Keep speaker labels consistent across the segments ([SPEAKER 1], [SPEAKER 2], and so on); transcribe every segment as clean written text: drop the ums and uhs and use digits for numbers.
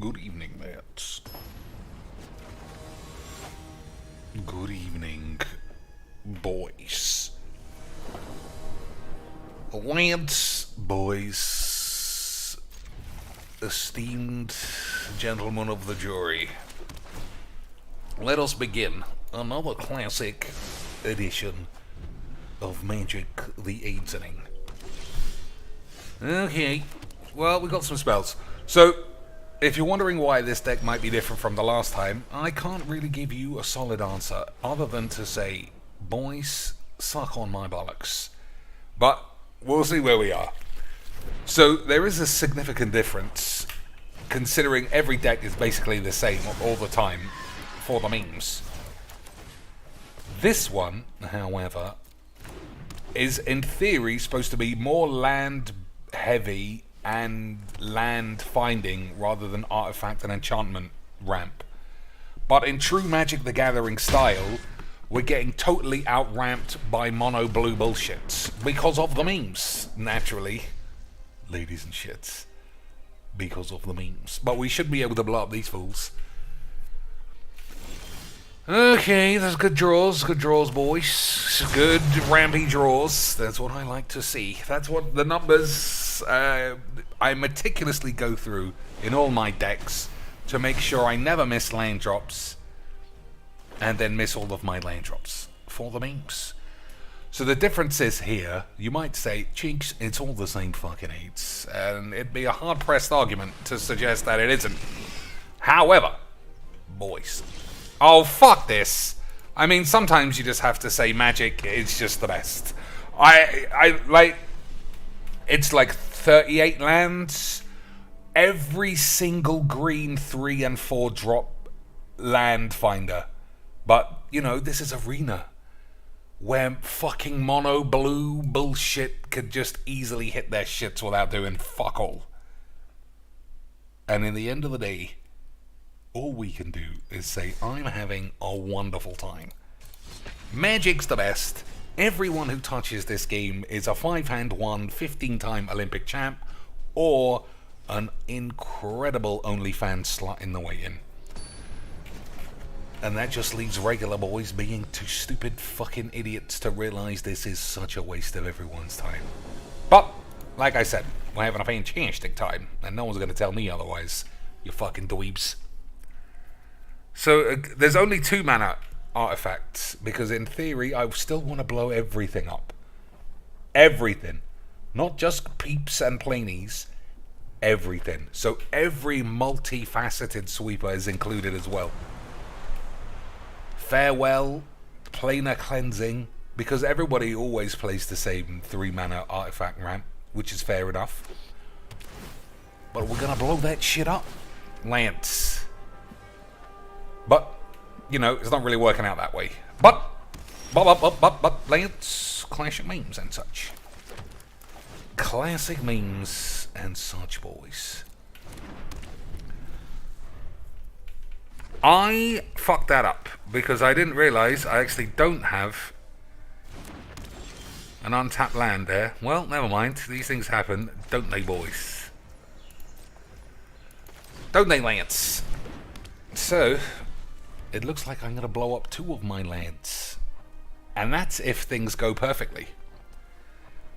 [SPEAKER 1] Good evening, lads. Good evening, boys. Lads, boys, esteemed gentlemen of the jury, let us begin another classic edition of Magic the Evening. Okay, well, we got some spells. So, if you're wondering why this deck might be different from the last time, I can't really give you a solid answer other than to say, boys, suck on my bollocks. But we'll see where we are. So there is a significant difference, considering every deck is basically the same all the time for the memes. This one, however, is in theory supposed to be more land heavy and land finding rather than artifact and enchantment ramp. But in true Magic the Gathering style, we're getting totally out-ramped by mono blue bullshit. Because of the memes, naturally. Ladies and shits. Because of the memes. But we should be able to blow up these fools. Okay, there's good draws, boys. Good rampy draws. That's what I like to see. That's what the numbers I meticulously go through in all my decks to make sure I never miss lane drops and then miss all of my lane drops for the memes. So the difference is here, you might say, Cheeks, it's all the same fucking eights. And it'd be a hard-pressed argument to suggest that it isn't. However, boys... Oh, fuck this. I mean, sometimes you just have to say Magic is just the best. It's like 38 lands. Every single green 3 and 4 drop land finder. But, you know, this is Arena, where fucking mono blue bullshit could just easily hit their shits without doing fuck all. And in the end of the day, all we can do is say, I'm having a wonderful time. Magic's the best. Everyone who touches this game is a 5-hand won 15-time Olympic champ or an incredible OnlyFans slut in the waiting. And that just leaves regular boys being too stupid fucking idiots to realize this is such a waste of everyone's time. But, like I said, we're having a fantastic time, and no one's going to tell me otherwise, you fucking dweebs. So, there's only 2 mana artifacts, because in theory, I still want to blow everything up. Everything. Not just peeps and planies. Everything. So, every multifaceted sweeper is included as well. Farewell, planar cleansing, because everybody always plays the same 3 mana artifact ramp, which is fair enough. But we're going to blow that shit up. Lance. But, you know, it's not really working out that way. But, Lance, classic memes and such. Classic memes and such, boys. I fucked that up because I didn't realize I actually don't have an untapped land there. Well, never mind. These things happen, don't they, boys? Don't they, Lance? So... it looks like I'm going to blow up 2 of my lands. And that's if things go perfectly.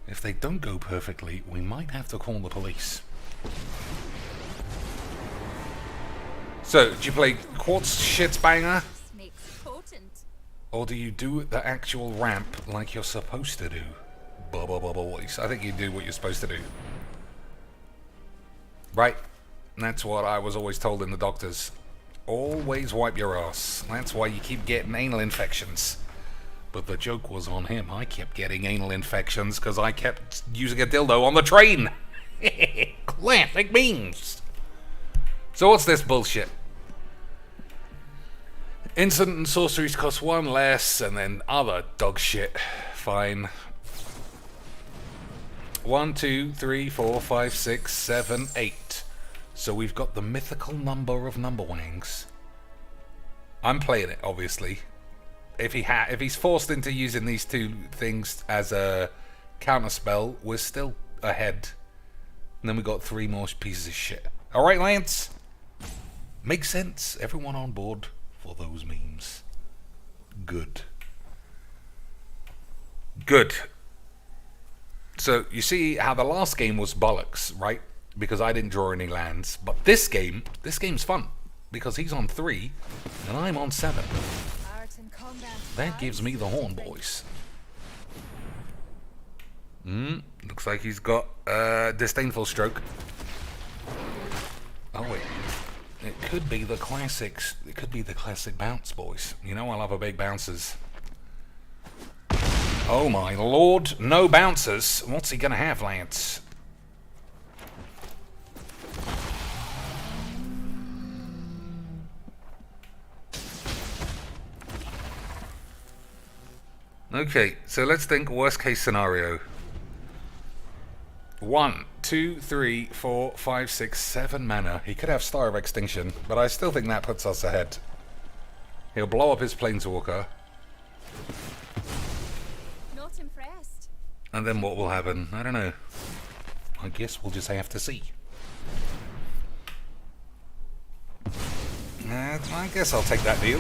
[SPEAKER 1] If they don't go perfectly, we might have to call the police. So, do you play Quartz Shitsbanger? Or do you do the actual ramp like you're supposed to do? Boys. I think you do what you're supposed to do. Right. That's what I was always told in the doctors. Always wipe your ass. That's why you keep getting anal infections. But the joke was on him. I kept getting anal infections because I kept using a dildo on the train. Classic memes. So what's this bullshit? Instant and sorceries cost 1 less, and then other dog shit. Fine. 1, 2, 3, 4, 5, 6, 7, 8. So we've got the mythical number of Numberwangs. I'm playing it, obviously. If he's forced into using these 2 things as a counterspell, we're still ahead. And then we got 3 more pieces of shit. Alright, Lance? Makes sense. Everyone on board for those memes. Good. Good. So you see how the last game was bollocks, right? Because I didn't draw any lands. But this game's fun. Because he's on 3 and I'm on 7. That gives me the horn, boys. Looks like he's got Disdainful Stroke. Oh wait. It could be the classics. It could be the classic bounce, boys. You know I love a big bounces. Oh my lord, no bouncers. What's he gonna have, Lance? Okay, so let's think worst case scenario. 1, 2, 3, 4, 5, 6, 7 mana. He could have Star of Extinction, but I still think that puts us ahead. He'll blow up his Planeswalker.
[SPEAKER 2] Not impressed.
[SPEAKER 1] And then what will happen? I don't know. I guess we'll just have to see. I guess I'll take that deal.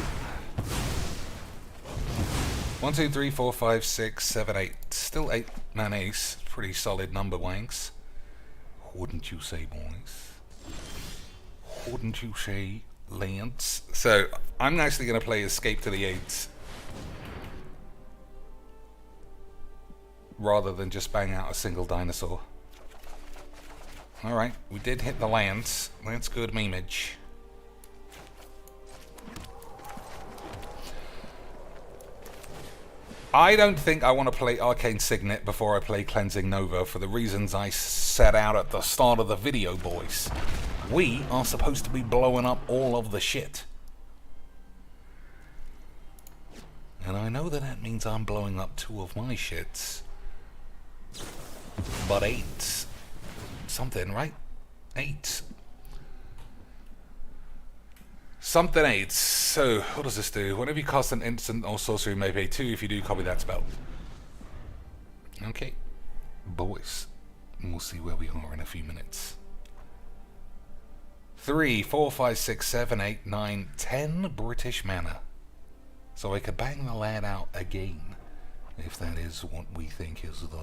[SPEAKER 1] 1, 2, 3, 4, 5, 6, 7, 8. Still 8 man ace. Pretty solid number, Wanks. Wouldn't you say, boys? Wouldn't you say, Lance? So, I'm actually going to play Escape to the 8s. Rather than just bang out a single dinosaur. Alright, we did hit the lands. That's good memeage. I don't think I want to play Arcane Signet before I play Cleansing Nova for the reasons I set out at the start of the video, boys. We are supposed to be blowing up all of the shit. And I know that means I'm blowing up 2 of my shits. But 8. Something, right? 8. Something 8. So, what does this do? Whenever you cast an instant or sorcery, you may pay 2 if you do copy that spell. Okay. Boys. We'll see where we are in a few minutes. 3, 4, 5, 6, 7, 8, 9, 10 British mana. So I could bang the lad out again. If that is what we think is the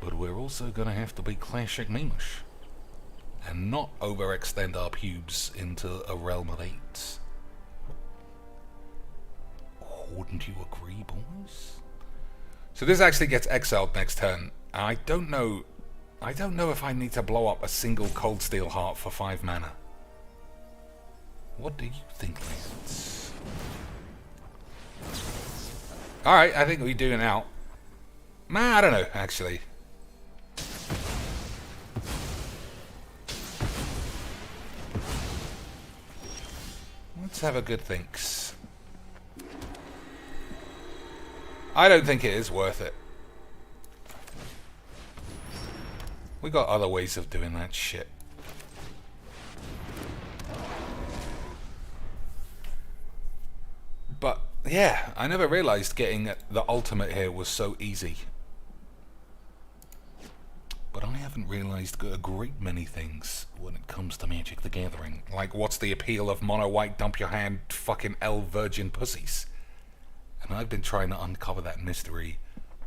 [SPEAKER 1] but we're also going to have to be classic memeish. And not overextend our pubes into a realm of 8s. Wouldn't you agree, boys? So this actually gets exiled next turn. I don't know if I need to blow up a single Cold Steel Heart for 5 mana. What do you think, Lance? Alright, I think we do now. I don't know, actually. Let's have a good thinks. I don't think it is worth it. We got other ways of doing that shit. But yeah, I never realized getting the ultimate here was so easy. But I haven't realized a great many things when it comes to Magic the Gathering. Like, what's the appeal of mono white dump your hand fucking elf virgin pussies? And I've been trying to uncover that mystery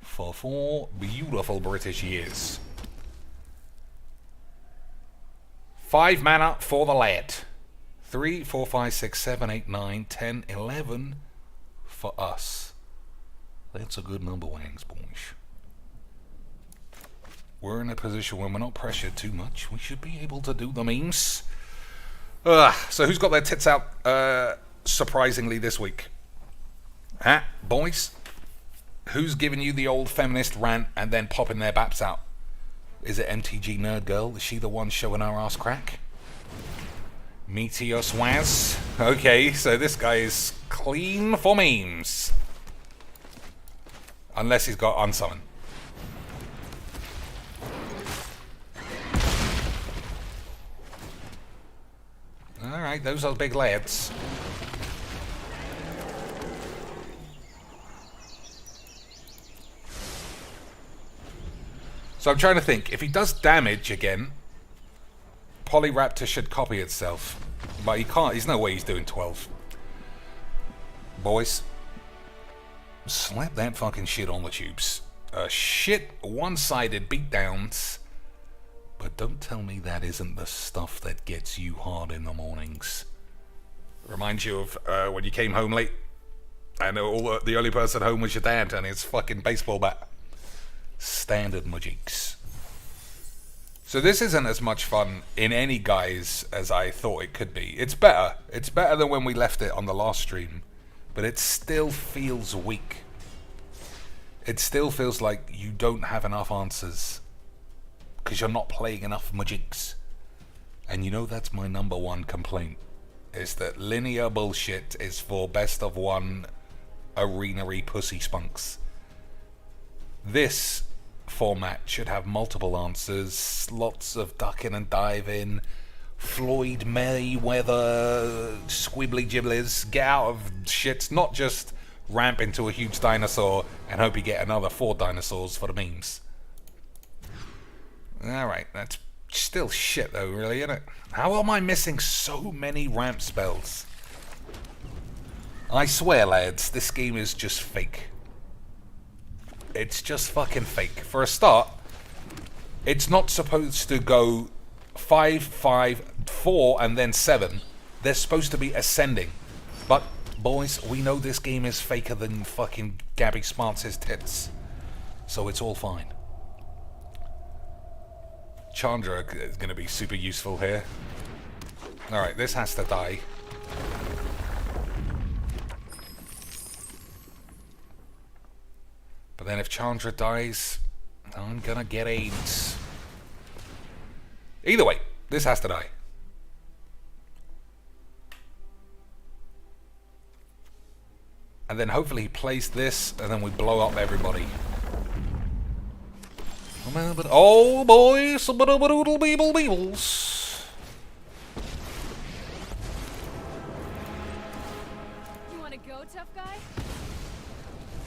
[SPEAKER 1] for 4 beautiful British years. 5 mana for the lad. 3, 4, 5, 6, 7, 8, 9, 10, 11 for us. That's a good number, Wangs, boys. We're in a position where we're not pressured too much. We should be able to do the memes. So who's got their tits out surprisingly this week? Huh, boys? Who's giving you the old feminist rant and then popping their baps out? Is it MTG Nerd Girl? Is she the one showing her ass crack? Meteor Swaz? Okay, so this guy is clean for memes. Unless he's got Unsummon. Alright, those are big lads. So I'm trying to think, if he does damage again, Polyraptor should copy itself. But he can't. There's no way he's doing 12. Boys, slap that fucking shit on the tubes. Shit one-sided beatdowns. But don't tell me that isn't the stuff that gets you hard in the mornings. Reminds you of when you came home late and the only person home was your dad and his fucking baseball bat. Standard Mageecs. So this isn't as much fun in any guise as I thought it could be. It's better. It's better than when we left it on the last stream. But it still feels weak. It still feels like you don't have enough answers. Because you're not playing enough Mageecs. And you know that's my number one complaint. Is that linear bullshit is for best of one arena-y pussy spunks. This format should have multiple answers, lots of ducking and diving, Floyd Mayweather squibbly gibblies, get out of shits, not just ramp into a huge dinosaur and hope you get another 4 dinosaurs for the memes. Alright, that's still shit though, really, isn't it? How am I missing so many ramp spells? I swear, lads, this game is just fake. It's just fucking fake. For a start, it's not supposed to go 5, 5, 4, and then 7. They're supposed to be ascending. But, boys, we know this game is faker than fucking Gabby Smarts' tits. So it's all fine. Chandra is going to be super useful here. Alright, this has to die. But then if Chandra dies, I'm gonna get AIDS. Either way, this has to die. And then hopefully he plays this, and then we blow up everybody. Oh boys, beeble beebles.
[SPEAKER 2] You wanna go, tough guy?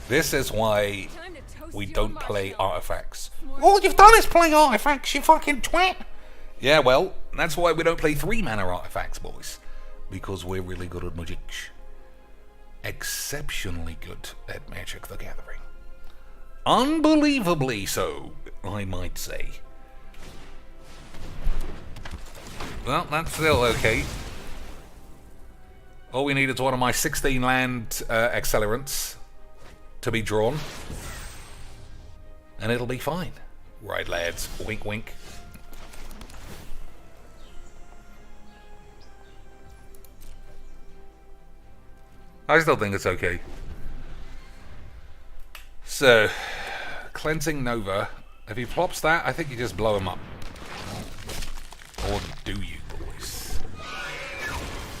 [SPEAKER 1] This is why
[SPEAKER 2] Time to toast
[SPEAKER 1] we
[SPEAKER 2] you
[SPEAKER 1] don't
[SPEAKER 2] a
[SPEAKER 1] play
[SPEAKER 2] marshmallow.
[SPEAKER 1] artifacts.
[SPEAKER 2] More
[SPEAKER 1] All you've done is play artifacts, you fucking twat! Yeah, well, that's why we don't play 3-mana artifacts, boys. Because we're really good at Mageecs. Exceptionally good at Magic the Gathering. Unbelievably so, I might say. Well, that's still okay. All we need is one of my 16 land accelerants to be drawn. And it'll be fine. Right, lads. Wink, wink. I still think it's okay. So, Cleansing Nova. If he plops that, I think you just blow him up. Or do you, boys?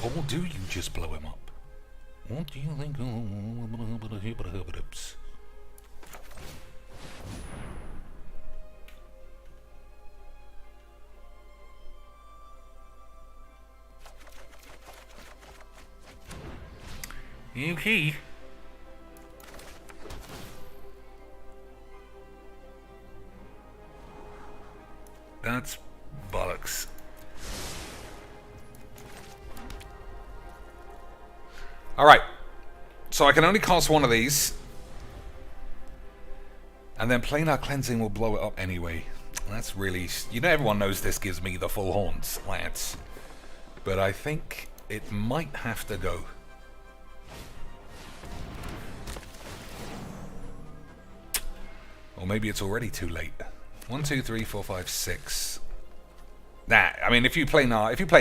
[SPEAKER 1] Or do you just blow him up? What do you think? Okay. That's bollocks. Alright. So I can only cast one of these. And then planar cleansing will blow it up anyway. That's really... You know, everyone knows this gives me the full horns, lads. But I think it might have to go. Or maybe it's already too late. 1, 2, 3, 4, 5, 6. Nah, I mean, if you play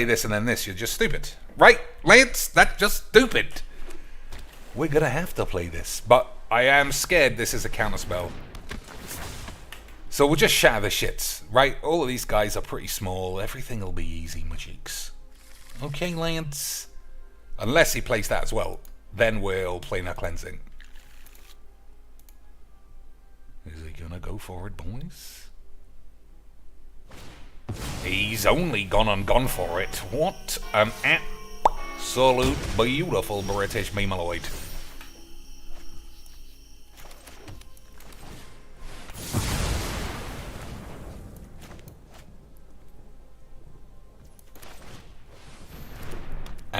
[SPEAKER 1] this and then this, you're just stupid. Right, Lance? That's just stupid. We're gonna have to play this. But I am scared this is a counterspell. So we'll just shatter the shits, right? All of these guys are pretty small. Everything will be easy, Mageecs. Okay, Lance? Unless he plays that as well. Then we'll play our cleansing. Is he gonna go for it, boys? He's only gone for it. What an absolute beautiful British memeloid.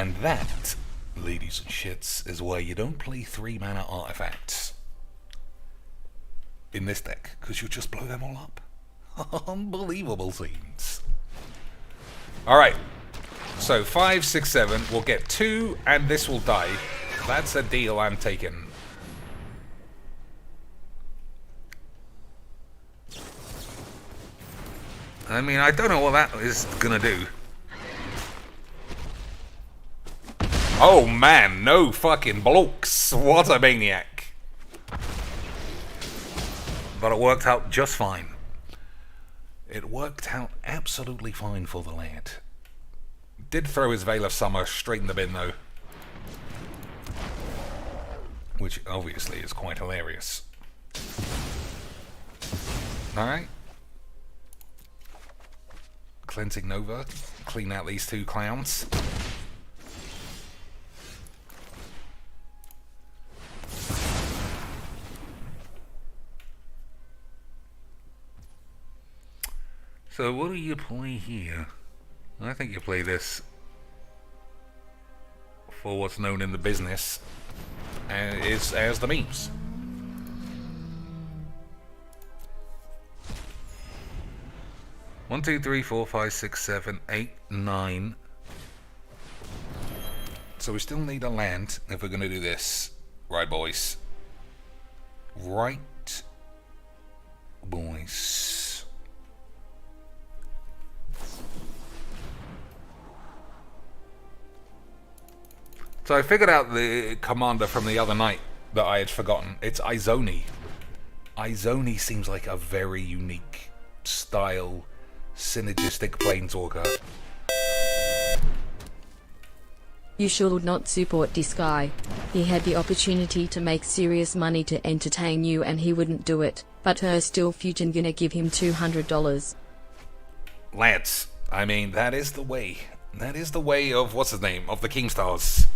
[SPEAKER 1] And that, ladies and shits, is why you don't play 3-mana artifacts in this deck, because you'll just blow them all up. Unbelievable scenes. Alright, so 5, 6, 7, we'll get 2, and this will die. That's a deal I'm taking. I mean, I don't know what that is gonna do. Oh man, no fucking blokes. What a maniac. But it worked out just fine. It worked out absolutely fine for the lad. Did throw his Veil of Summer straight in the bin though. Which obviously is quite hilarious. Alright. Cleansing Nova. Clean out these 2 clowns. So what do you play here? I think you play this for what's known in the business as the memes. One, two, three, four, five, six, 7, 8, 9. So we still need a land if we're going to do this. Right, boys. Right, boys. So I figured out the commander from the other night that I had forgotten. It's Izoni. Izoni seems like a very unique style, synergistic planeswalker.
[SPEAKER 3] You should not support this guy. He had the opportunity to make serious money to entertain you and he wouldn't do it, but her still fucking gonna give him $200.
[SPEAKER 1] Lads, I mean, that is the way. That is the way of, what's his name, of the Kingstars.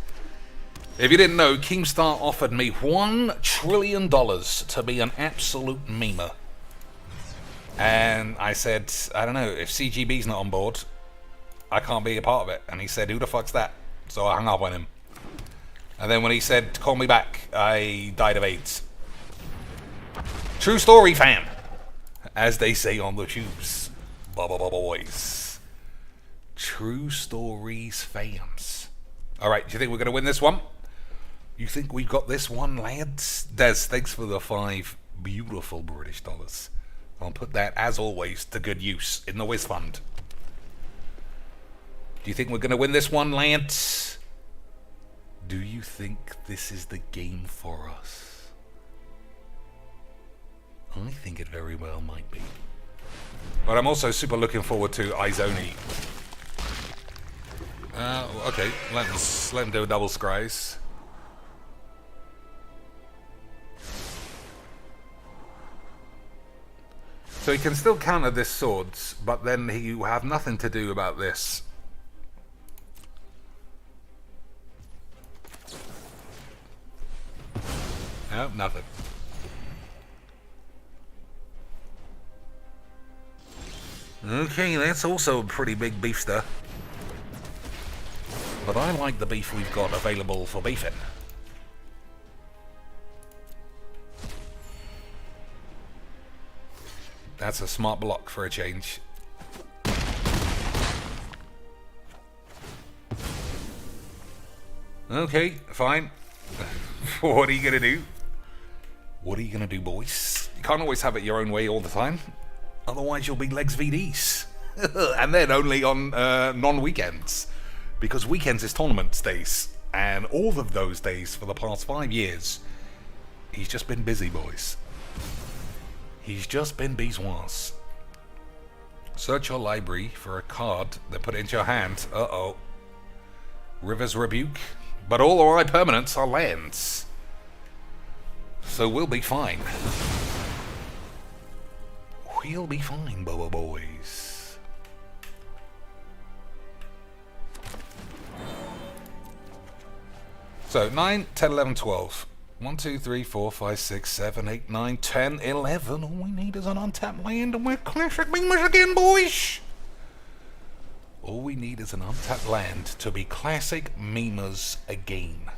[SPEAKER 1] If you didn't know, Keemstar offered me $1 trillion to be an absolute memer. And I said, I don't know, if CGB's not on board, I can't be a part of it. And he said, who the fuck's that? So I hung up on him. And then when he said, call me back, I died of AIDS. True story, fam. As they say on the tubes. Boys. True stories, fams. Alright, do you think we're going to win this one? You think we've got this one, lads? Des, thanks for the 5 beautiful British dollars. I'll put that, as always, to good use in the Wiz Fund. Do you think we're going to win this one, lads? Do you think this is the game for us? I think it very well might be. But I'm also super looking forward to Izoni. Okay, let him do a double scries. So he can still counter this swords, but then he will have nothing to do about this. No, nothing. Okay, that's also a pretty big beefster. But I like the beef we've got available for beefing. That's a smart block for a change. Okay, fine. What are you gonna do? What are you gonna do, boys? You can't always have it your own way all the time. Otherwise you'll be legs VDs. And then only on non-weekends. Because weekends is tournament days. And all of those days for the past 5 years, he's just been busy, boys. He's just been beeswax. Search your library for a card, then put it into your hand. Uh-oh. River's Rebuke. But all our permanents are lands. So we'll be fine. We'll be fine, Boa boys. So 9, 10, 11, 12. 1, 2, 3, 4, 5, 6, 7, 8, 9, 10, 11. All we need is an untapped land and we're classic beamers again, boys. All we need is an untapped land to be classic memers again.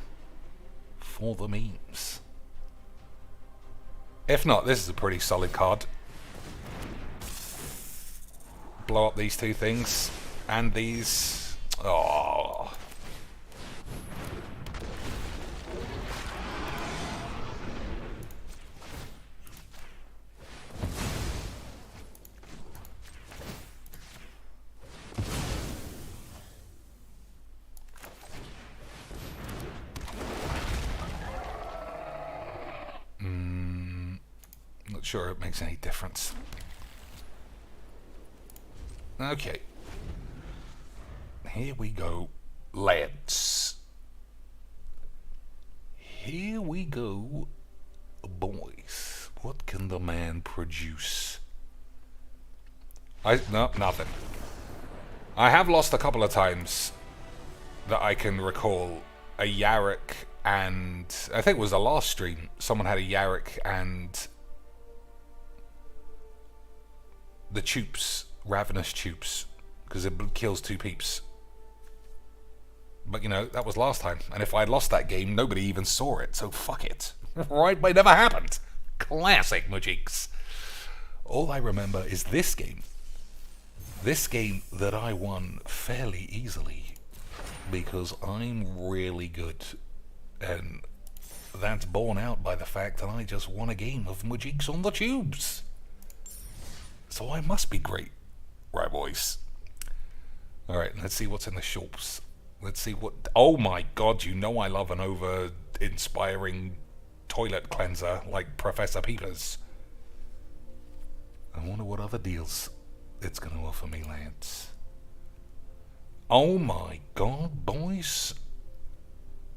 [SPEAKER 1] For the memes. If not, this is a pretty solid card. Blow up these two things. And these. Oh. Not sure it makes any difference. Okay. Here we go, lads. Here we go, boys. What can the man produce? No, nothing. I have lost a couple of times that I can recall a Yarrick and... I think it was the last stream. Someone had a Yarrick and... the Tubes. Ravenous Tubes. Because it kills 2 peeps. But, you know, that was last time. And if I'd lost that game, nobody even saw it. So, fuck it. Right? But it never happened. Classic Mageecs. All I remember is this game. This game that I won fairly easily. Because I'm really good. And that's borne out by the fact that I just won a game of Mageecs on the Tubes. So I must be great. Right, boys? Alright, let's see what's in the shops. Let's see what... Oh my god, you know I love an over-inspiring toilet cleanser like Professor Peepers. I wonder what other deals it's going to offer me, lads. Oh my god, boys.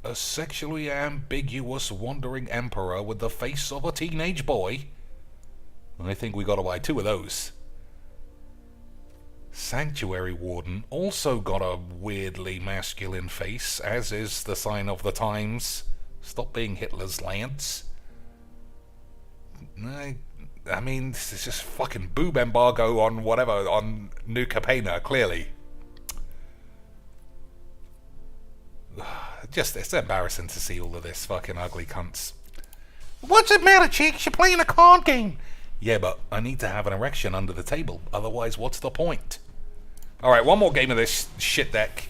[SPEAKER 1] A sexually ambiguous wandering emperor with the face of a teenage boy. I think we got to buy 2 of those. Sanctuary Warden also got a weirdly masculine face, as is the sign of the times. Stop being Hitler's lads. I mean, this is just fucking boob embargo on whatever, on New Capena, clearly. Just, it's embarrassing to see all of this fucking ugly cunts. What's it matter, chicks? You're playing a card game. Yeah, but I need to have an erection under the table. Otherwise, what's the point? Alright, one more game of this shit deck.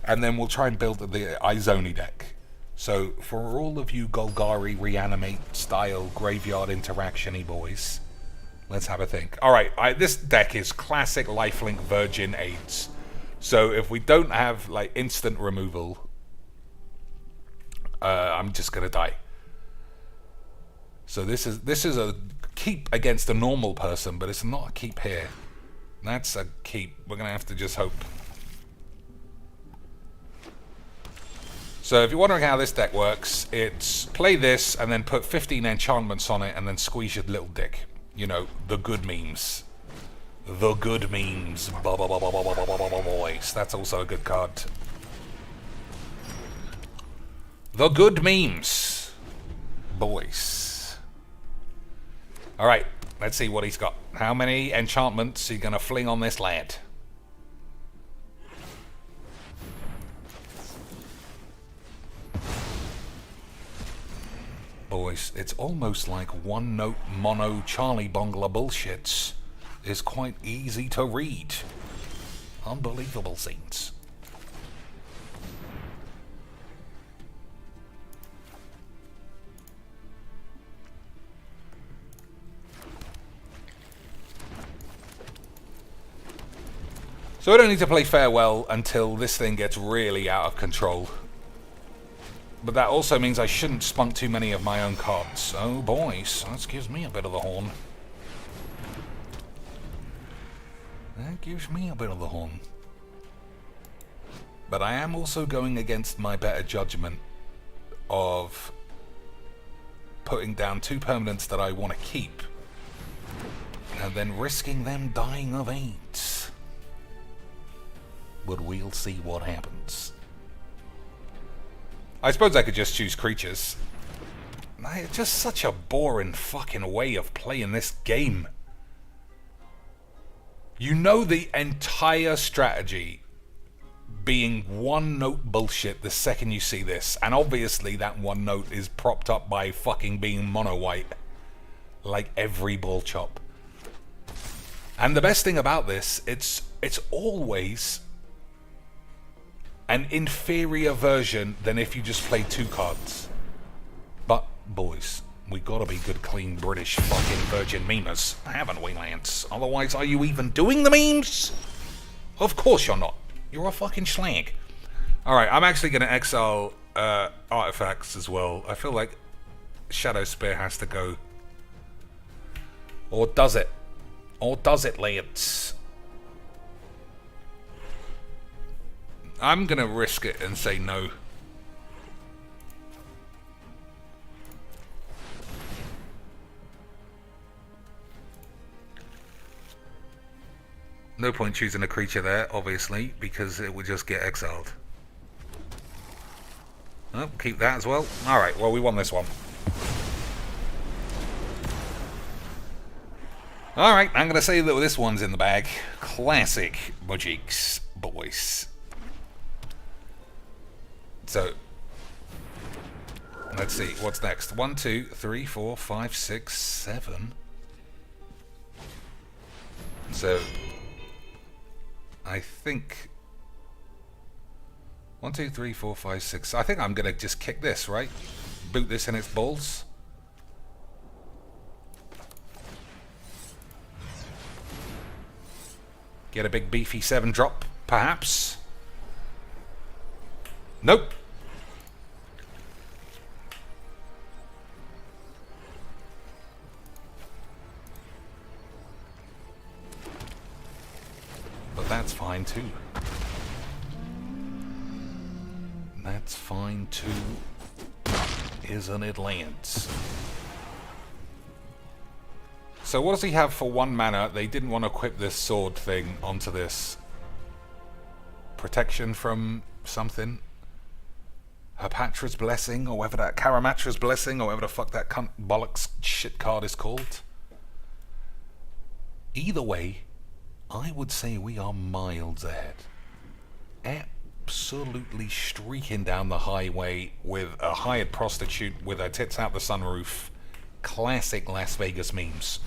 [SPEAKER 1] And then we'll try and build the Izoni deck. So, for all of you Golgari Reanimate style graveyard interaction-y boys, let's have a think. Alright, this deck is classic Lifelink Virgin AIDS. So, if we don't have, like, instant removal, I'm just gonna die. So this is a keep against a normal person, but it's not a keep here. That's a keep. We're going to have to just hope. So if you're wondering how this deck works, it's play this and then put 15 enchantments on it and then squeeze your little dick. You know, the good memes. The good memes. Boys. That's also a good card. The good memes. Boys. Alright, let's see what he's got. How many enchantments are you going to fling on this lad? Boys, it's almost like one note mono Charlie Bongler bullshits is quite easy to read. Unbelievable scenes. So I don't need to play Farewell until this thing gets really out of control. But that also means I shouldn't spunk too many of my own cards. Oh boys, that gives me a bit of the horn. That gives me a bit of the horn. But I am also going against my better judgment of putting down 2 permanents that I want to keep. And then risking them dying of AIDS. But we'll see what happens. I suppose I could just choose creatures. It's just such a boring fucking way of playing this game. You know the entire strategy being one note bullshit the second you see this. And obviously that one note is propped up by fucking being mono white. Like every ball chop. And the best thing about this, it's always an inferior version than if you just play 2 cards. But, boys, we gotta be good, clean British fucking virgin memers, haven't we, Lance? Otherwise, are you even doing the memes? Of course you're not. You're a fucking schlag. Alright, I'm actually gonna exile artifacts as well. I feel like Shadow Spear has to go. Or does it? Or does it, Lance? I'm gonna risk it and say no. No point choosing a creature there, obviously, because it would just get exiled. Oh, keep that as well. Alright, well, we won this one. Alright, I'm going to say that this one's in the bag. Classic Mageecs, boys. So, let's see, what's next? 1, 2, 3, 4, 5, 6, 7. So, I think 1, 2, 3, 4, 5, 6. I think I'm gonna just kick this, right? Boot this in its balls. Get a big beefy 7 drop, perhaps. Nope. But that's fine too. That's fine too, isn't it, Lance? So what does he have for 1 mana? They didn't want to equip this sword thing onto this. Protection from something? Herpatra's Blessing, or whatever that... Karamatra's Blessing, or whatever the fuck that cunt bollocks shit card is called. Either way, I would say we are miles ahead. Absolutely streaking down the highway with a hired prostitute with her tits out the sunroof. Classic Las Vegas memes.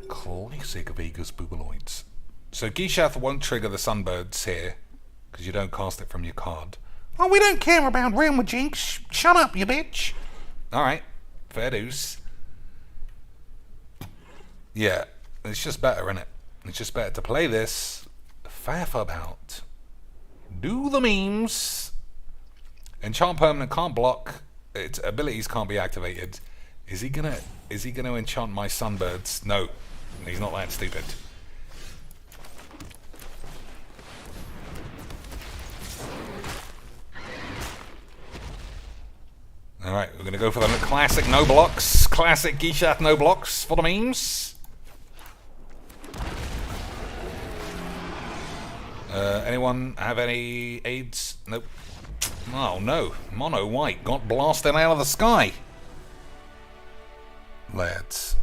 [SPEAKER 1] Classic Vegas boobaloids. So Gishath won't trigger the Sunbirds here, because you don't cast it from your card. Oh, we don't care about Real Mageecs. Shut up, you bitch. Alright, fair dues. Yeah, it's just better, innit? It's just better to play this, faff about, do the memes, enchant permanent, can't block, its abilities can't be activated. Is he gonna enchant my Sunbirds? No, he's not that stupid. Alright, we're gonna go for the classic no blocks. Classic Gishath no blocks for the memes. Anyone have any aids? Nope. Oh no, Mono White got blasted out of the sky. Lads,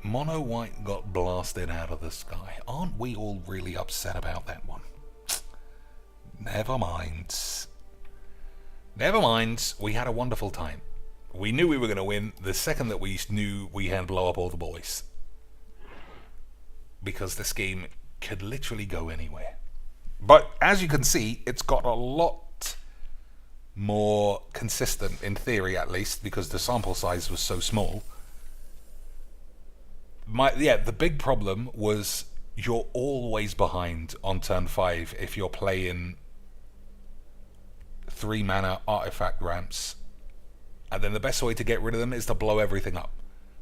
[SPEAKER 1] Mono White got blasted out of the sky. Aren't we all really upset about that one? Never mind. Never mind, we had a wonderful time. We knew we were going to win the second that we knew we had blow up all the boys. Because this game could literally go anywhere. But as you can see, it's got a lot more consistent, in theory at least, because the sample size was so small. The big problem was you're always behind on turn 5 if you're playing 3 mana artifact ramps, and then the best way to get rid of them is to blow everything up,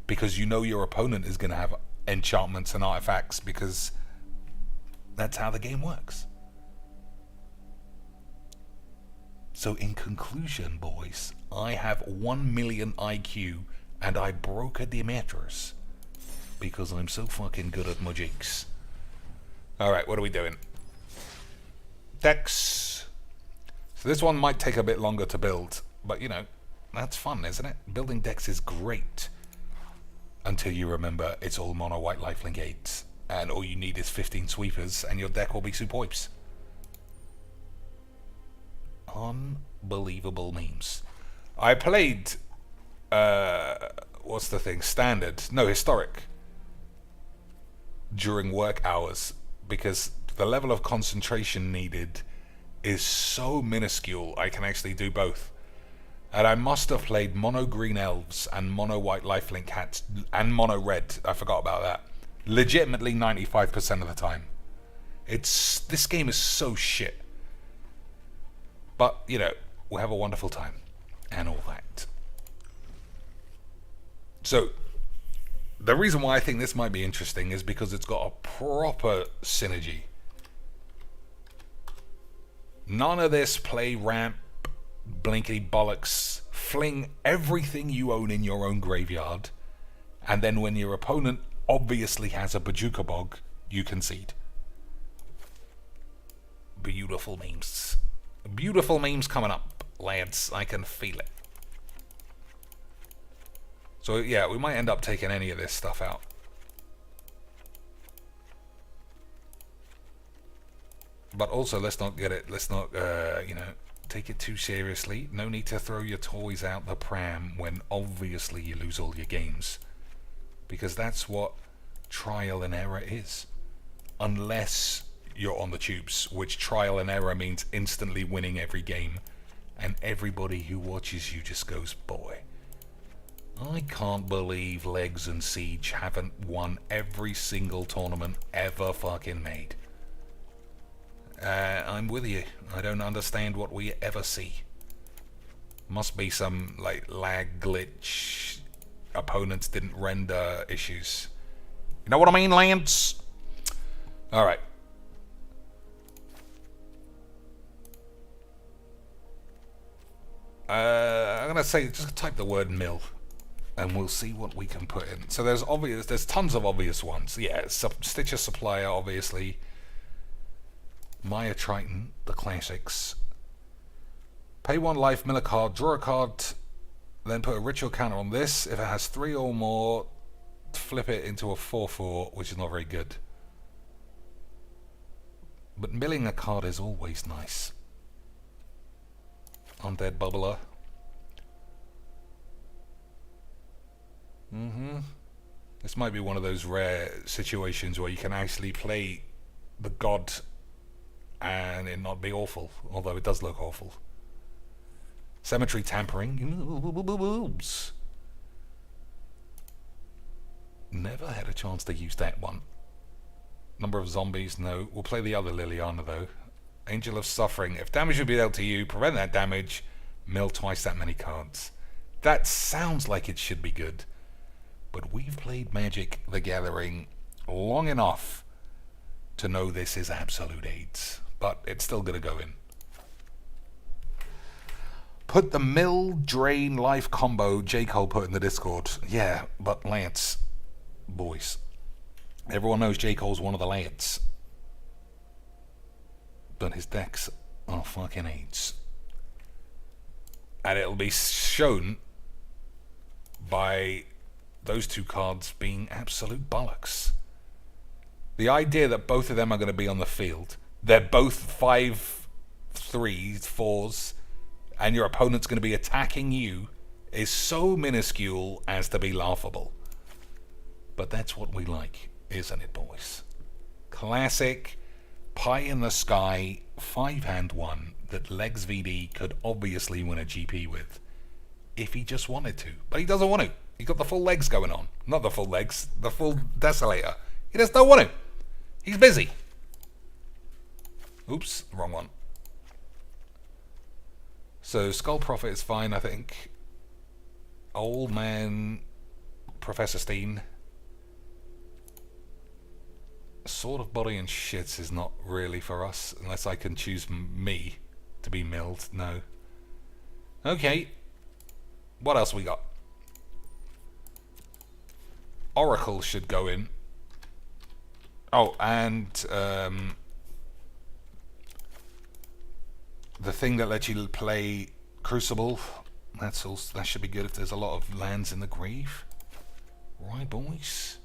[SPEAKER 1] because you know your opponent is going to have enchantments and artifacts, because that's how the game works. So in conclusion, boys, I have 1 million IQ and I broke a Demetrius because I'm so fucking good at Mageecs. Alright, what are we doing? Decks. So this one might take a bit longer to build, but you know, that's fun, isn't it? Building decks is great. Until you remember it's all mono white lifelink 8s. And all you need is 15 sweepers, and your deck will be superbs. Unbelievable memes. I played, what's the thing? Standard. No, historic. During work hours, because the level of concentration needed is so minuscule, I can actually do both. And I must have played mono green elves and mono white lifelink cats and mono red. I forgot about that. Legitimately 95% of the time. This game is so shit. But, you know, we'll have a wonderful time. And all that. So, the reason why I think this might be interesting is because it's got a proper synergy. None of this play ramp, blinkety bollocks, fling everything you own in your own graveyard, and then when your opponent obviously has a Bazooka Bog, you concede. Beautiful memes. Beautiful memes coming up, lads. I can feel it. So yeah, we might end up taking any of this stuff out. But also, let's not take it too seriously. No need to throw your toys out the pram when obviously you lose all your games. Because that's what trial and error is. Unless you're on the tubes, which trial and error means instantly winning every game. And everybody who watches you just goes, boy, I can't believe Legs and Siege haven't won every single tournament ever fucking made. I'm with you. I don't understand what we ever see. Must be some like lag glitch, opponents didn't render issues. You know what I mean, Lance? Alright. I'm gonna say, just type the word mill and we'll see what we can put in. So there's tons of obvious ones. Yeah, Stitcher Supplier, obviously. Maya Triton, the classics. Pay 1 life, mill a card, draw a card, then put a ritual counter on this. If it has 3 or more, flip it into a 4/4, which is not very good. But milling a card is always nice. Undead Bubbler. This might be one of those rare situations where you can actually play the god and it not be awful, although it does look awful. Cemetery Tampering. Never had a chance to use that one. Number of zombies, no. We'll play the other Liliana though. Angel of Suffering. If damage would be dealt to you, prevent that damage, mill twice that many cards. That sounds like it should be good. But we've played Magic the Gathering long enough to know this is absolute AIDS. But it's still going to go in. Put the mill, drain, life combo J. Cole put in the Discord. Yeah, but Lance, boys. Everyone knows J. Cole's one of the lads. But his decks are fucking AIDS. And it'll be shown by those two cards being absolute bollocks. The idea that both of them are going to be on the field, they're both 5/3, 4s, and your opponent's going to be attacking you, is so minuscule as to be laughable. But that's what we like, isn't it, boys? Classic, pie in the sky, 5-hand one that Legs VD could obviously win a GP with, if he just wanted to. But he doesn't want to. He's got the full legs going on. Not the full legs, the full Desolator. He just don't want to. He's busy. Oops, wrong one. So Skull Prophet is fine, I think. Old Man Professor Steen. Sword of Body and Shits is not really for us, unless I can choose me to be milled. No. Okay. What else we got? Oracle should go in. Oh, and the thing that lets you play Crucible. That should be good if there's a lot of lands in the grave. Right, boys.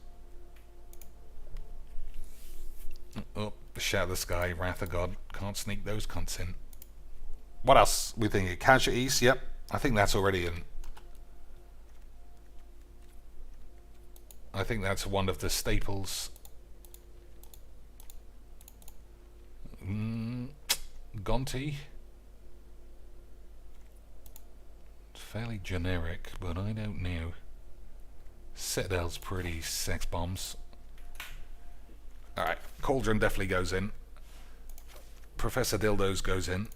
[SPEAKER 1] Shatter the Sky, Wrath of God. Can't sneak those cunts in. What else we thinking? Casualties, yep. I think that's already in. I think that's one of the staples. Gonti. It's fairly generic, but I don't know. Citadel's pretty sex bombs. Alright, Cauldron definitely goes in. Professor Dildos goes in.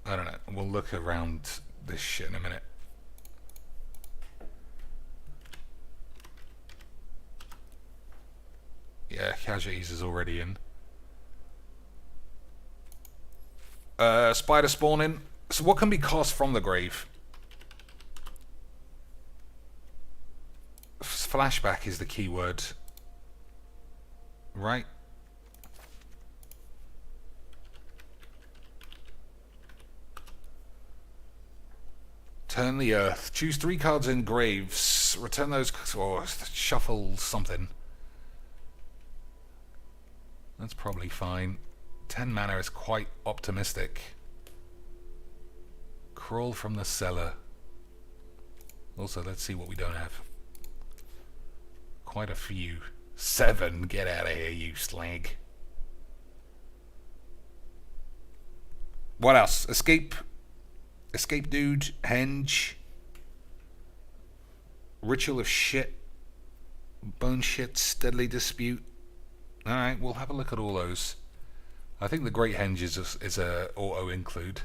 [SPEAKER 1] I don't know. We'll look around this shit in a minute. Yeah, Casualties is already in. Spider spawning. So what can be cast from the grave? Flashback is the key word. Right? Turn the earth. Choose 3 cards in graves. Return those, or shuffle something. That's probably fine. 10 mana is quite optimistic. Crawl from the cellar. Also, let's see what we don't have. Quite a few. 7. Get out of here, you slag. What else? Escape. Escape Dude. Henge. Ritual of Shit. Bone Shit. Deadly Dispute. Alright, we'll have a look at all those. I think the Great Henge is a auto include.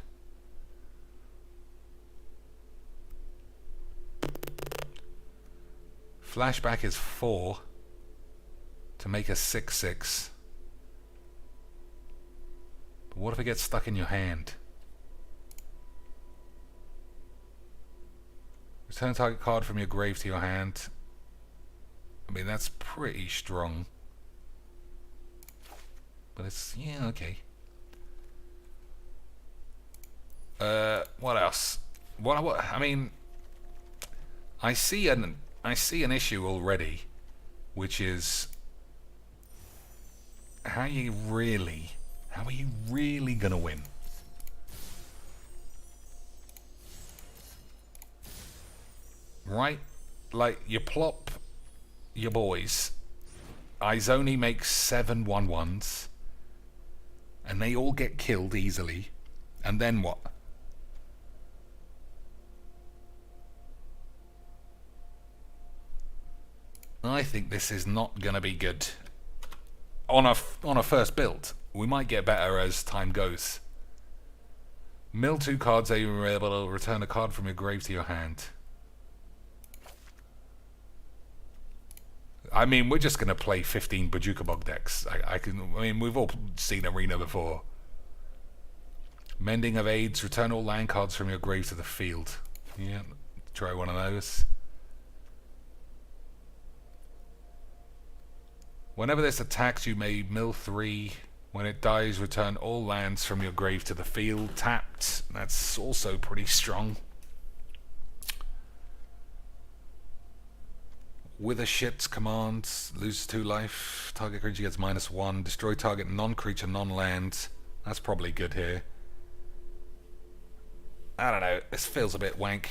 [SPEAKER 1] Flashback is 4 to make a 6/6. But what if it gets stuck in your hand? Return target card from your grave to your hand. I mean, that's pretty strong. But it's, yeah, okay. What else? What I mean, I see an issue already, which is how are you really gonna win? Right? Like, you plop your boys. Izoni makes 7 1/1s. And they all get killed easily. And then what? I think this is not going to be good. On a first build. We might get better as time goes. Mill 2 cards, you're able to return a card from your grave to your hand. I mean, we're just going to play 15 Bajukabog decks. I mean, we've all seen Arena before. Mending of Aids. Return all land cards from your grave to the field. Yeah, try one of those. Whenever this attacks, you may mill 3. When it dies, return all lands from your grave to the field. Tapped. That's also pretty strong. Wither Shit's commands. Loses 2 life. Target creature gets -1. Destroy target non-creature, non-land. That's probably good here. I don't know. This feels a bit wank.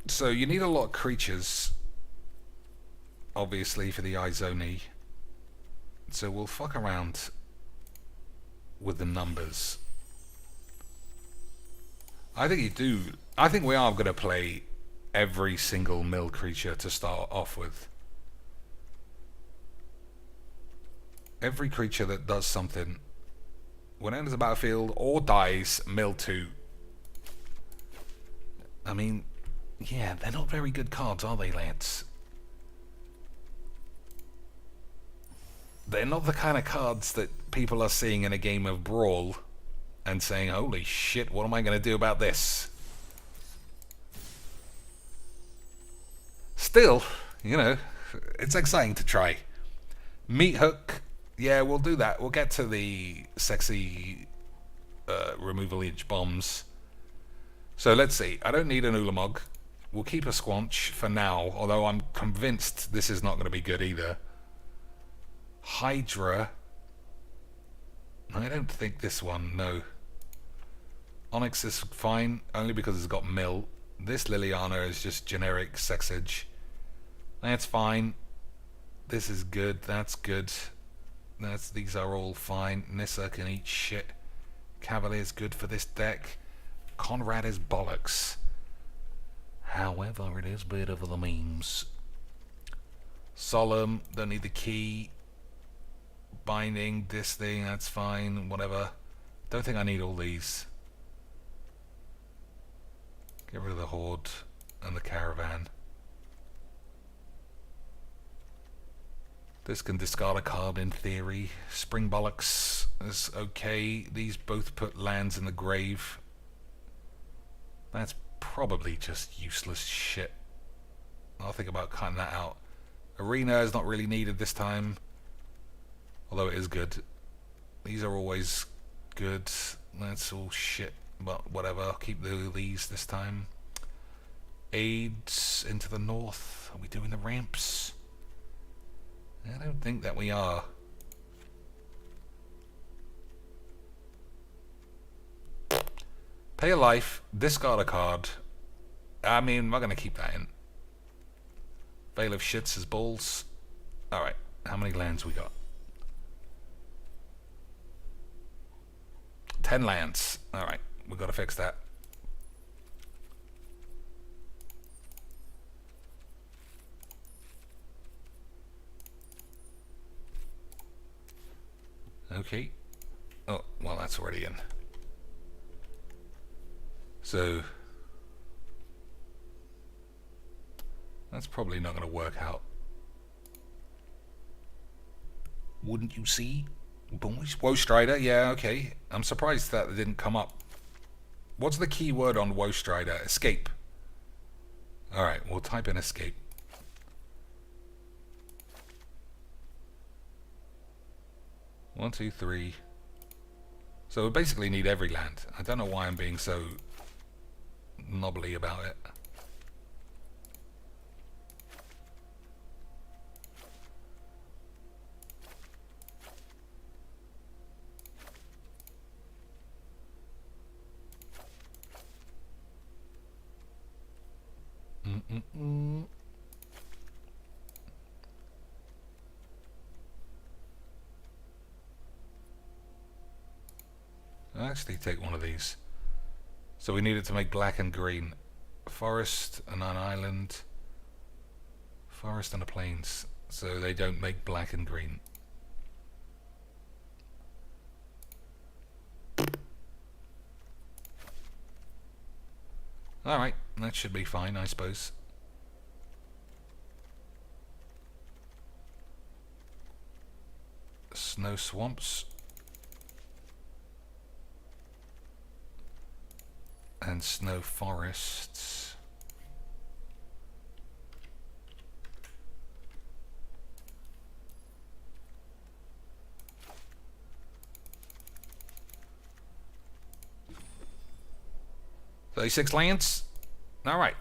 [SPEAKER 1] So you need a lot of creatures, obviously, for the Izoni. So we'll fuck around with the numbers. I think you do. I think we are going to play every single mill creature to start off with. Every creature that does something when it enters the battlefield or dies, mill 2. I mean, yeah, they're not very good cards, are they, lads? They're not the kind of cards that people are seeing in a game of Brawl and saying, holy shit, what am I going to do about this? Still, you know, it's exciting to try. Meat Hook, yeah, we'll do that. We'll get to the sexy removal each bombs. So let's see. I don't need an Ulamog. We'll keep a Squanch for now, although I'm convinced this is not going to be good either. Hydra. I don't think this one, no. Onyx is fine, only because it's got Mill. This Liliana is just generic Sexage. That's fine. This is good, that's good. These are all fine. Nissa can eat shit. Cavalier's good for this deck. Conrad is bollocks. However, it is better for the memes. Solemn, don't need the key. Binding, this thing, that's fine, whatever. Don't think I need all these. Get rid of the Horde and the Caravan. This can discard a card in theory. Spring Bollocks is okay. These both put lands in the grave. That's probably just useless shit. I'll think about cutting that out. Arena is not really needed this time, although it is good. These are always good. That's all shit, but whatever. I'll keep these this time. Aids into the north. Are we doing the ramps? I don't think that we are. Pay a life, discard a card. I mean, I'm not going to keep that in. Veil of Shits is balls. Alright, how many lands we got? 10 lands. Alright, we've got to fix that. Okay. Oh, well, that's already in. So that's probably not going to work out. Wouldn't you see? Boys. Woe Strider, yeah, okay. I'm surprised that it didn't come up. What's the key word on Woe Strider? Escape. Alright, we'll type in escape. One, two, three. So we basically need every land. I don't know why I'm being so knobbly about it. I'll actually take one of these. So we needed to make black and green. Forest and an island. Forest and a plains. So they don't make black and green. Alright, that should be fine, I suppose. Snow swamps. And snow forests. "36 lands? Alright.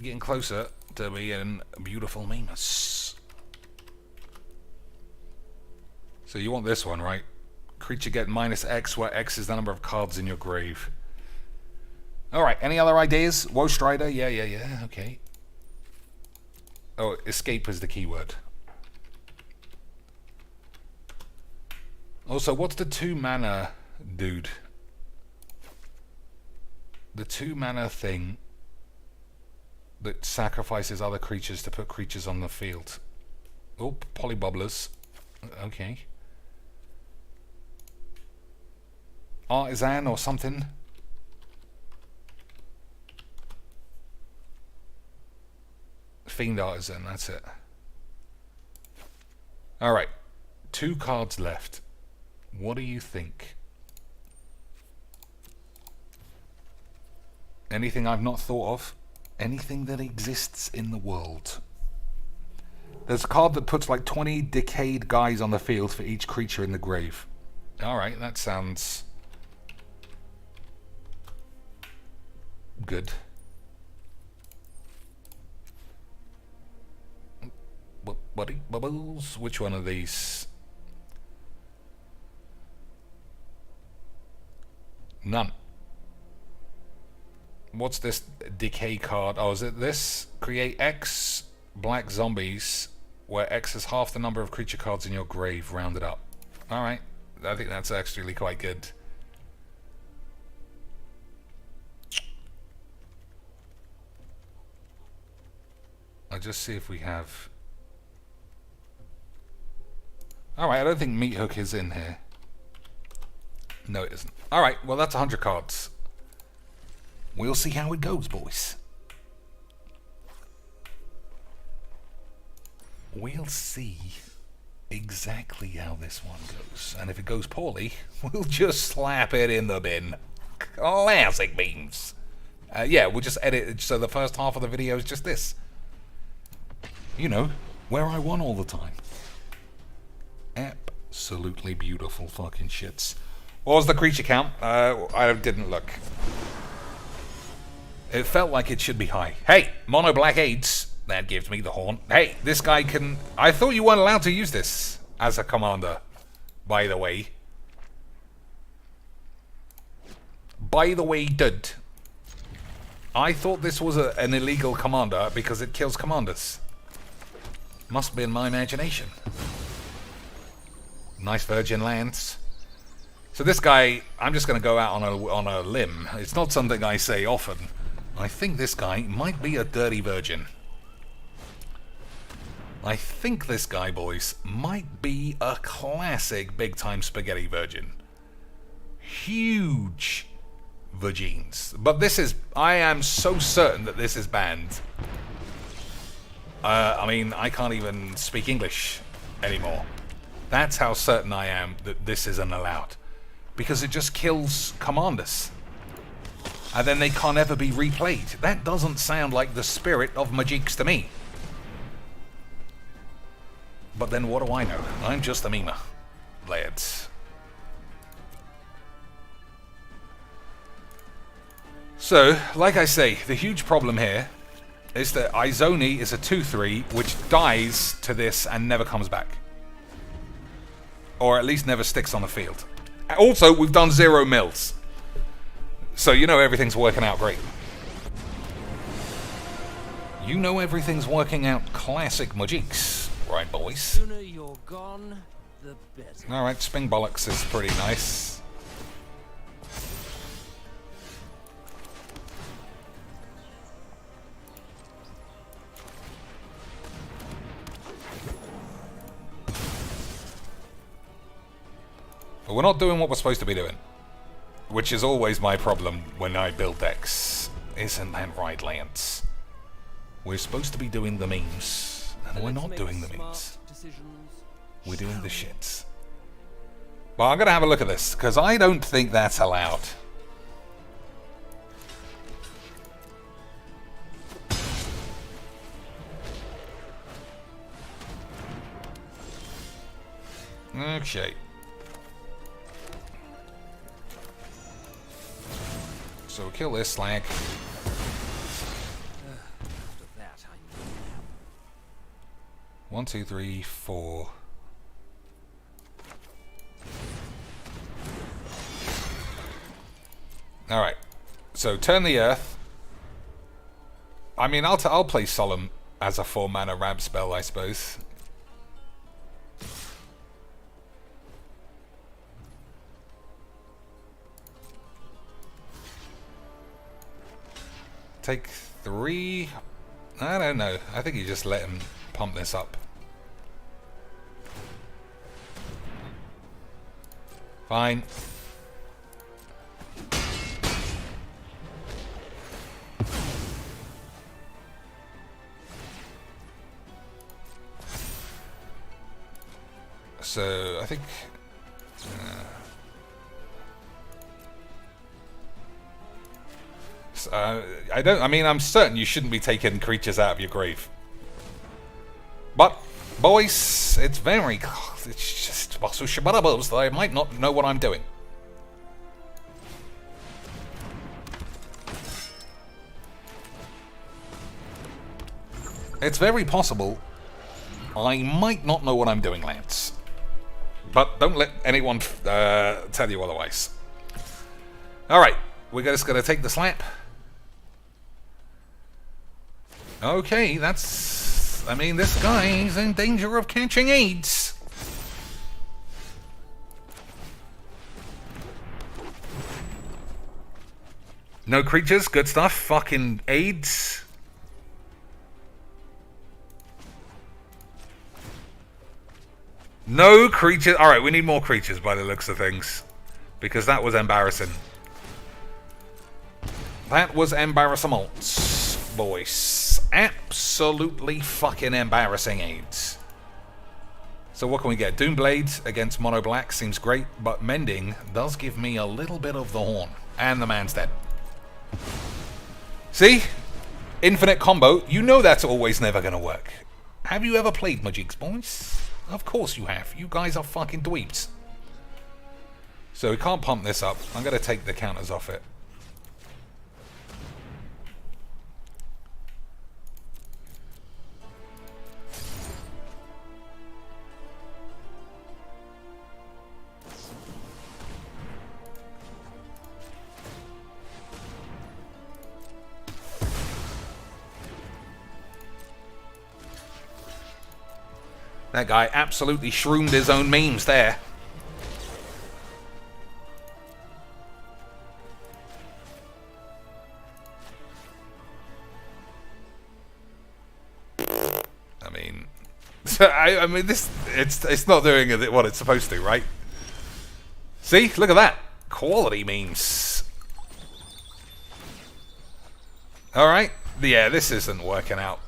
[SPEAKER 1] Getting closer to being beautiful Mimas. So you want this one, right? Creature get -X, where X is the number of cards in your grave. Alright, any other ideas? Woe Strider? Yeah, okay. Oh, escape is the keyword. Also, what's the 2-mana dude? The 2-mana thing that sacrifices other creatures to put creatures on the field. Oh, Polybobblers. Okay. Artisan or something? Fiend Artisan, that's it. Alright. 2 cards left. What do you think? Anything I've not thought of? Anything that exists in the world? There's a card that puts like 20 decayed guys on the field for each creature in the grave. Alright, that sounds good. buddy bubbles. Which one of these? None. What's this decay card? Oh, is it this? Create X black zombies, where X is half the number of creature cards in your grave, rounded up. Alright, I think that's actually quite good. I'll just see if we have... Alright, I don't think Meat Hook is in here. No, it isn't. Alright, well that's 100 cards. We'll see how it goes, boys. We'll see exactly how this one goes. And if it goes poorly, we'll just slap it in the bin. Classic memes. Yeah, we'll just edit it so the first half of the video is just this. You know, where I won all the time. Absolutely beautiful fucking shits. What was the creature count? I didn't look. It felt like it should be high. Hey, Mono Black AIDS. That gives me the horn. Hey, this guy can... I thought you weren't allowed to use this as a commander, by the way. By the way, dude. I thought this was an illegal commander because it kills commanders. Must be in my imagination. Nice virgin lands. So this guy, I'm just going to go out on a limb. It's not something I say often. I think this guy might be a dirty virgin. I think this guy, boys, might be a classic big-time spaghetti virgin. Huge vagines. But this is... I am so certain that this is banned. I mean, I can't even speak English anymore. That's how certain I am that this isn't allowed. Because it just kills commanders. And then they can't ever be replayed. That doesn't sound like the spirit of Mageecs to me. But then what do I know? I'm just a memer, lads. So, like I say, the huge problem here is that Izoni is a 2-3 which dies to this and never comes back. Or at least never sticks on the field. Also, we've done 0 mills. So you know everything's working out great. You know everything's working out classic Mageecs, right boys?
[SPEAKER 4] Sooner you're gone, the better.
[SPEAKER 1] Alright, Sping Bollocks is pretty nice. But we're not doing what we're supposed to be doing. Which is always my problem when I build decks. Isn't that right, Lance? We're supposed to be doing the memes, and we're not doing the memes. We're doing the shits. Well, I'm going to have a look at this, because I don't think that's allowed. Okay. So we'll kill this slag.
[SPEAKER 4] After that, I know.
[SPEAKER 1] 1, 2, 3, 4. Alright. So turn the earth. I mean, I'll play Solemn as a 4-mana ramp spell, I suppose. Take 3. I don't know. I think you just let him pump this up. Fine. So I think. I mean, I'm certain you shouldn't be taking creatures out of your grave. But, boys, it's very... It's just... So shabarables that I might not know what I'm doing. It's very possible I might not know what I'm doing, Lance. But don't let anyone tell you otherwise. Alright, we're just going to take the slap. Okay, that's... I mean, this guy's in danger of catching AIDS. No creatures, good stuff. Fucking AIDS. No creatures. Alright, we need more creatures by the looks of things. Because that was embarrassing. That was embarrassing, boys. Absolutely fucking embarrassing AIDS. So what can we get? Doomblade against Mono Black seems great, but Mending does give me a little bit of the horn. And the man's dead. See? Infinite combo. You know that's always never going to work. Have you ever played Mageecs, boys? Of course you have. You guys are fucking dweebs. So we can't pump this up. I'm going to take the counters off it. That guy absolutely shroomed his own memes there. I mean, I mean, it's not doing what it's supposed to, right? See, look at that, quality memes. All right, yeah, this isn't working out.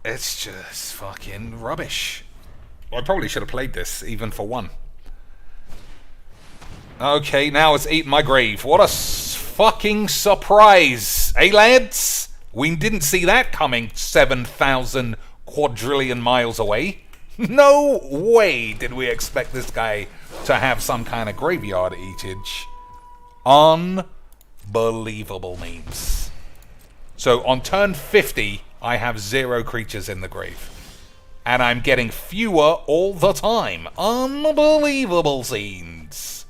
[SPEAKER 1] It's just fucking rubbish. I probably should have played this, even for one. Okay, now it's eating my grave. What a fucking surprise. Eh, lads? We didn't see that coming 7,000 quadrillion miles away. No way did we expect this guy to have some kind of graveyard eatage. Unbelievable memes. So on turn 50... I have 0 creatures in the grave. And I'm getting fewer all the time. Unbelievable scenes.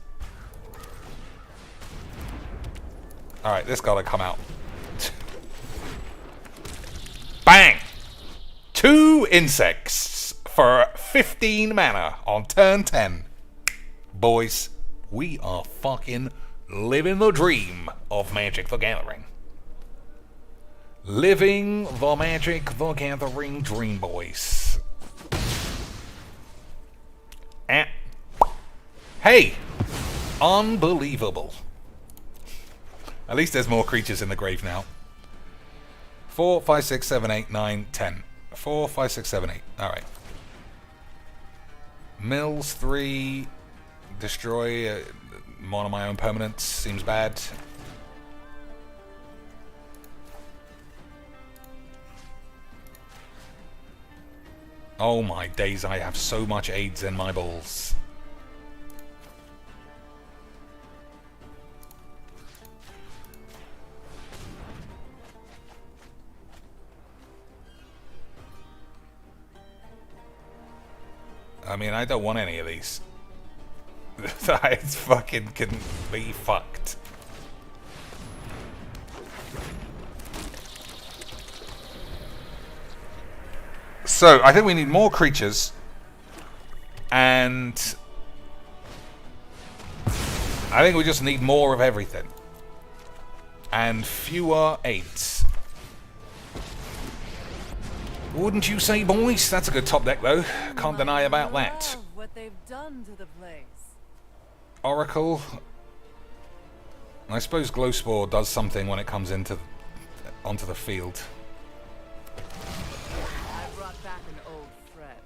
[SPEAKER 1] Alright, this gotta come out. Bang! 2 insects for 15 mana on turn 10. Boys, we are fucking living the dream of Magic the Gathering. Living the Magic the Gathering dream, boys. Hey! Unbelievable. At least there's more creatures in the grave now. 4, 5, 6, 7, 8, 9, 10. 4, 5, 6, 7, 8. Alright. Mills 3. Destroy one of my own permanents. Seems bad. Oh my days, I have so much AIDS in my balls. I mean, I don't want any of these. It's fucking can be fucked. So, I think we need more creatures. And I think we just need more of everything. And fewer 8s. Wouldn't you say, boys? That's a good top deck, though. Can't deny about that.
[SPEAKER 5] What they've done to the place.
[SPEAKER 1] Oracle. I suppose Glowspore does something when it comes onto the field.
[SPEAKER 5] I brought back an old friend.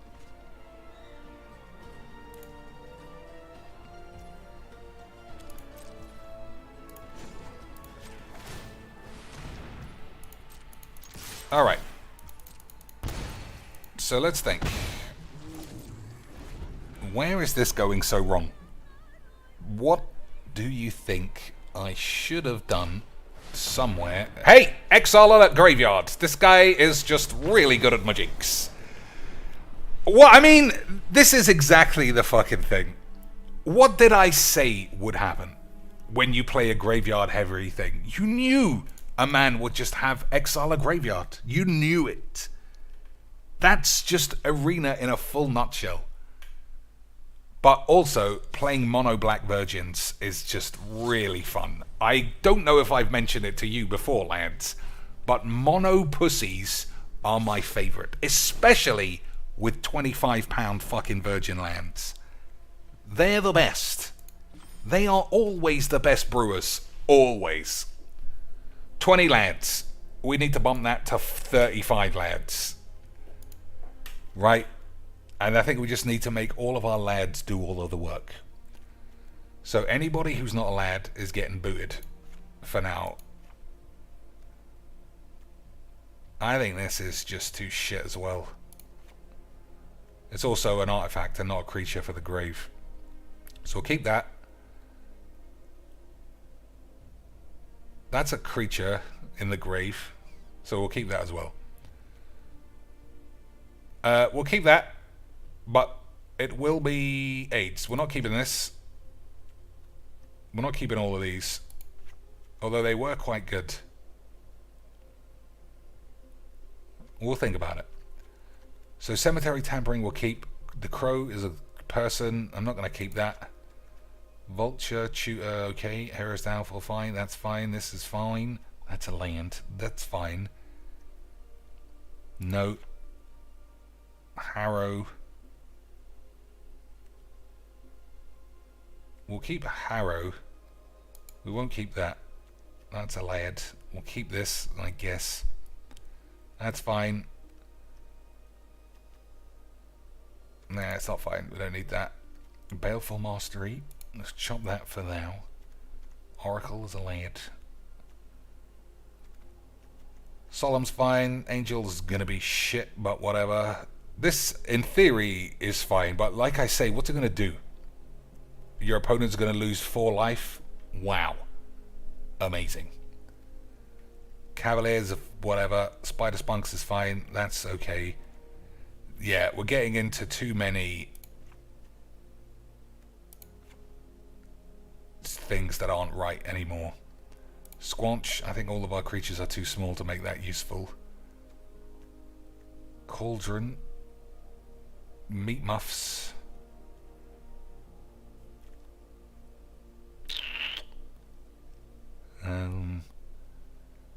[SPEAKER 1] All right. So let's think. Where is this going so wrong? What do you think I should have done somewhere? Hey, Exile at Graveyard. This guy is just really good at Mageecs. Well, I mean, this is exactly the fucking thing. What did I say would happen when you play a graveyard heavy thing? You knew a man would just have Exile a Graveyard. You knew it. That's just Arena in a full nutshell. But also, playing mono Black Virgins is just really fun. I don't know if I've mentioned it to you before, lads, but mono pussies are my favourite, especially with £25 fucking Virgin lands. They're the best. They are always the best brewers. Always. 20 lads. We need to bump that to 35 lads. Right? And I think we just need to make all of our lads do all of the work. So anybody who's not a lad is getting booted for now. I think this is just too shit as well. It's also an artifact and not a creature for the grave. So we'll keep that. That's a creature in the grave. So we'll keep that as well. We'll keep that. But it will be AIDS. We're not keeping this. We're not keeping all of these. Although they were quite good. We'll think about it. So Cemetery Tampering we'll keep. The Crow is a person. I'm not going to keep that. Vulture, Tutor, okay. Hero's Downfall, fine. That's fine. This is fine. That's a land. That's fine. No. Harrow. We'll keep Harrow. We won't keep that. That's a lad. We'll keep this, I guess. That's fine. Nah, it's not fine. We don't need that. Baleful Mastery. Let's chop that for now. Oracle is a lad. Solemn's fine. Angel's gonna be shit, but whatever. This, in theory, is fine, but like I say, what's it gonna do? Your opponent's gonna lose 4 life? Wow. Amazing. Cavaliers of whatever. Spider Spunks is fine. That's okay. Yeah, we're getting into too many things that aren't right anymore. Squanch, I think all of our creatures are too small to make that useful. Cauldron. Meat Muffs.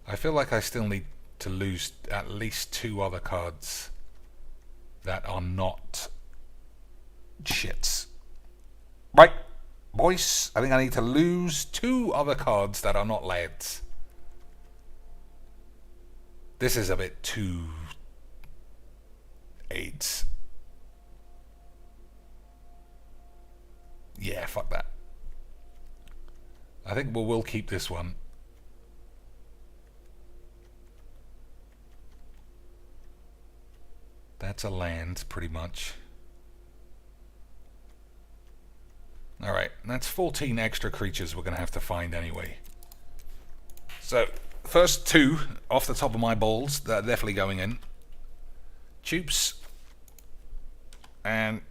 [SPEAKER 1] I feel like I still need to lose at least 2 other cards that are not shits. Right, boys, I think I need to lose 2 other cards that are not lads. This is a bit too AIDS. Yeah, fuck that. I think we'll keep this one. That's a land, pretty much. Alright, that's 14 extra creatures we're going to have to find anyway. So, first 2, off the top of my balls, that are definitely going in. Tubes. And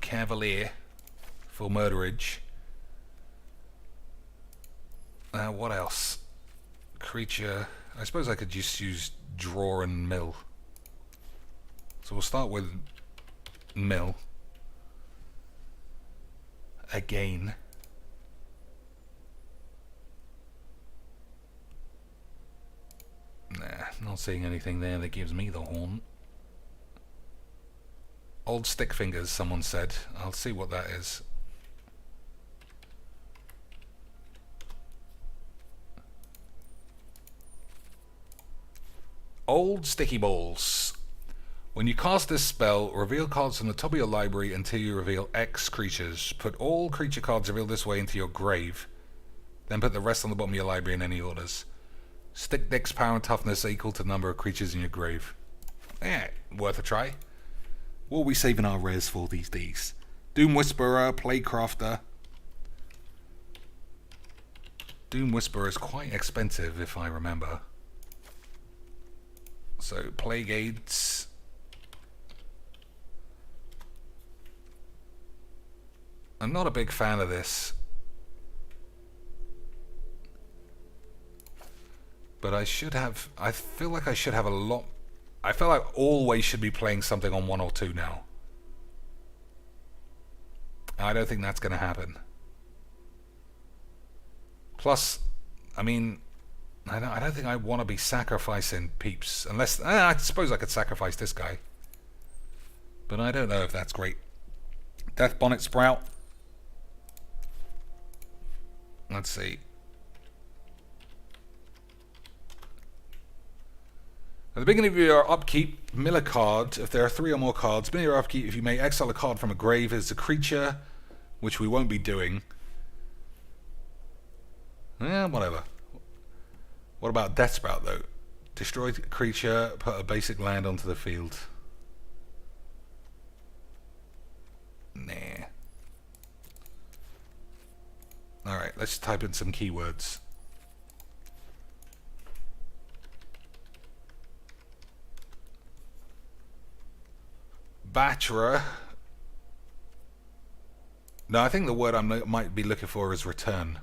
[SPEAKER 1] Cavalier for Murderage. What else? Creature. I suppose I could just use Draw and Mill. So we'll start with Mill. Again. Nah, not seeing anything there that gives me the horn. Old Stick Fingers, someone said. I'll see what that is. Old Sticky Balls. When you cast this spell, reveal cards from the top of your library until you reveal X creatures. Put all creature cards revealed this way into your grave. Then put the rest on the bottom of your library in any orders. Stick Dex power and toughness equal to the number of creatures in your grave. Yeah, worth a try. What are we saving our rares for these days? Doom Whisperer, Playcrafter. Doom Whisperer is quite expensive, if I remember. So, Plague Aids. I'm not a big fan of this. But I should have... I feel like I should have a lot... I feel like I always should be playing something on 1 or 2 now. I don't think that's going to happen. Plus, I mean, I don't think I want to be sacrificing peeps. Unless... I suppose I could sacrifice this guy. But I don't know if that's great. Death Bonnet Sprout. Let's see. At the beginning of your upkeep, mill a card. If there are 3 or more cards, beginning of your upkeep, if you may exile a card from a grave as a creature, which we won't be doing. Whatever. What about Death Sprout, though? Destroy a creature, put a basic land onto the field. Nah. Alright, let's type in some keywords. Batterer. No, I think the word I might be looking for is return.